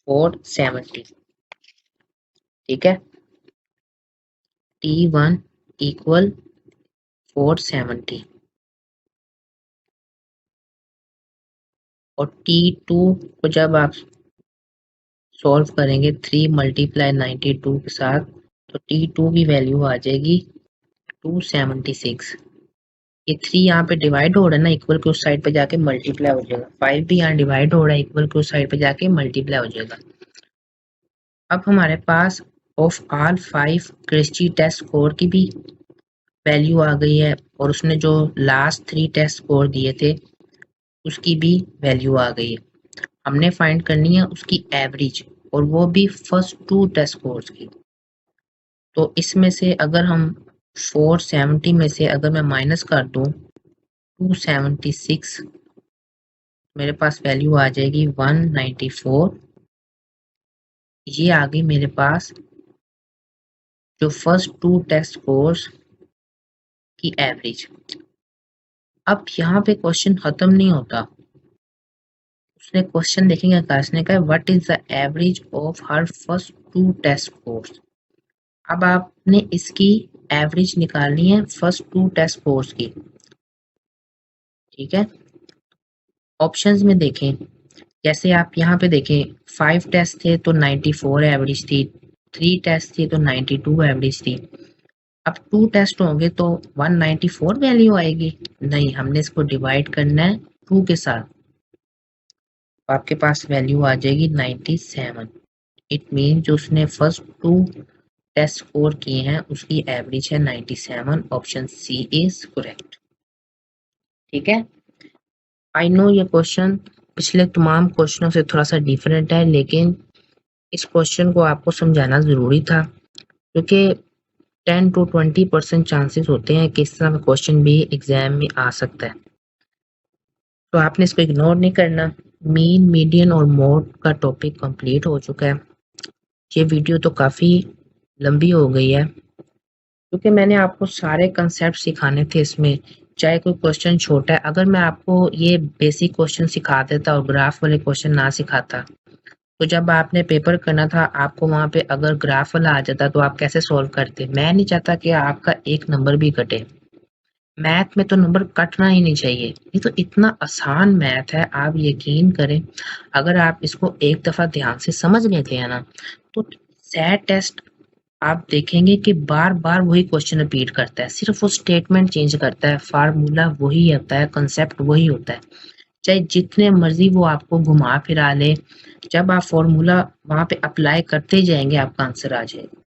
470, ठीक है। T1 इक्वल 470 और T2 को जब आप सॉल्व करेंगे 3 मल्टीप्लाई 92 के साथ तो T2 की वैल्यू आ जाएगी 276। ये 3 यहाँ पे डिवाइड हो रहा है ना, इक्वल के उस साइड पे जाके मल्टीप्लाई हो जाएगा। 5 भी यहाँ डिवाइड हो रहा है, इक्वल के उस साइड पे जाके मल्टीप्लाई हो जाएगा। अब हमारे पास ऑफ ऑल 5 क्रिस्ची टेस्ट स्कोर की भी वैल्यू आ गई है और उसने जो लास्ट 3 टेस्ट स्कोर दिए थे उसकी भी वैल्यू आ गई है। हमने फाइंड करनी है उसकी एवरेज, और वो भी फर्स्ट 2 टेस्ट स्कोर्स की। तो इसमें से अगर हम 470 में से अगर मैं माइनस कर दूं 276, मेरे पास वैल्यू आ जाएगी 194। ये आ गई मेरे पास जो फर्स्ट 2 टेस्ट स्कोर्स की एवरेज। अब यहाँ पे क्वेश्चन खत्म नहीं होता, उसने क्वेश्चन देखेंगे उसने कहा what is the average of her first 2 test scores. अब आपने इसकी एवरेज निकालनी है फर्स्ट 2 टेस्ट स्कोर्स की, ठीक है। ऑप्शंस में देखें, जैसे आप यहाँ पे देखें 5 टेस्ट थे तो 94 एवरेज थी, 3 टेस्ट थी तो 92 एवरेज थी। अब 2 टेस्ट होंगे तो 194 वैल्यू आएगी, नहीं, हमने इसको डिवाइड करना है 2 के साथ, आपके पास वैल्यू आ जाएगी 97। इट मीन जो उसने फर्स्ट 2 टेस्ट स्कोर किए हैं उसकी एवरेज है 97। ऑप्शन सी इज करेक्ट, ठीक है। आई नो ये क्वेश्चन पिछले तमाम क्वेश्चनों से थोड़ा सा डिफरेंट है, लेकिन इस क्वेश्चन को आपको समझाना ज़रूरी था क्योंकि 10 to 20% चांसेस होते हैं कि इस तरह का क्वेश्चन भी एग्जाम में आ सकता है, तो आपने इसको इग्नोर नहीं करना। मीन, मीडियन और मोड का टॉपिक कंप्लीट हो चुका है। ये वीडियो तो काफ़ी लंबी हो गई है क्योंकि मैंने आपको सारे कंसेप्ट सिखाने थे इसमें, चाहे कोई क्वेश्चन छोटा है। अगर मैं आपको ये बेसिक क्वेश्चन सिखा देता और ग्राफ वाले क्वेश्चन ना सिखाता तो जब आपने पेपर करना था आपको वहाँ पे अगर ग्राफ वाला आ जाता तो आप कैसे सॉल्व करते। मैं नहीं चाहता कि आपका एक नंबर भी कटे, मैथ में तो नंबर कटना ही नहीं चाहिए। ये तो इतना आसान मैथ है, आप यकीन करें अगर आप इसको एक दफ़ा ध्यान से समझ लेते हैं ना तो सैट टेस्ट आप देखेंगे कि बार बार वही क्वेश्चन रिपीट करता है, सिर्फ वो स्टेटमेंट चेंज करता है, फार्मूला वही होता है, कंसेप्ट वही होता है, चाहे जितने मर्जी वो आपको घुमा फिरा ले, जब आप फॉर्मूला वहां पे अप्लाई करते जाएंगे आपका आंसर आ जाएगा।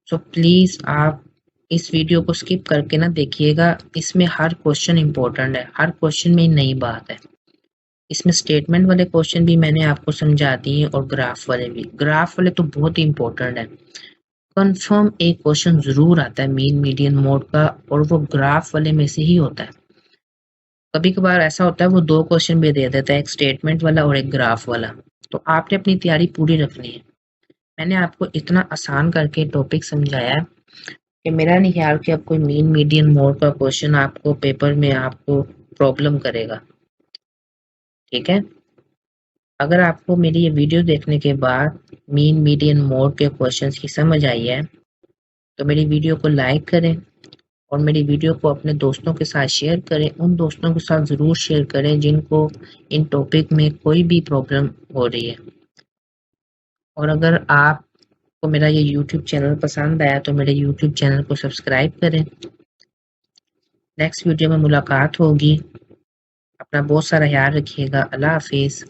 सो प्लीज आप इस वीडियो को स्किप करके ना देखिएगा, इसमें हर क्वेश्चन इंपॉर्टेंट है, हर क्वेश्चन में नई बात है। इसमें स्टेटमेंट वाले क्वेश्चन भी मैंने आपको समझा दिए और ग्राफ वाले भी। ग्राफ वाले तो बहुत ही इंपॉर्टेंट है, कंफर्म एक क्वेश्चन जरूर आता है मीन मीडियन मोड का और वो ग्राफ वाले में से ही होता है। कभी कभार ऐसा होता है वो 2 क्वेश्चन भी दे देता है, एक स्टेटमेंट वाला और एक ग्राफ वाला। तो आपने अपनी तैयारी पूरी रखनी है। मैंने आपको इतना आसान करके टॉपिक समझाया है कि मेरा नहीं ख्याल कि अब कोई मीन मीडियन मोड का क्वेश्चन आपको पेपर में आपको प्रॉब्लम करेगा। ठीक है? अगर आपको मेरी ये वीडियो देखने के बाद मीन मीडियन मोड के क्वेश्चंस की समझ आई है तो मेरी वीडियो को लाइक करें और मेरी वीडियो को अपने दोस्तों के साथ शेयर करें। उन दोस्तों के साथ ज़रूर शेयर करें जिनको इन टॉपिक में कोई भी प्रॉब्लम हो रही है। और अगर आपको मेरा ये यूट्यूब चैनल पसंद आया तो मेरे यूट्यूब चैनल को सब्सक्राइब करें। नेक्स्ट वीडियो में मुलाकात होगी। अपना बहुत सारा ख्याल रखिएगा। अल्लाह हाफिज़।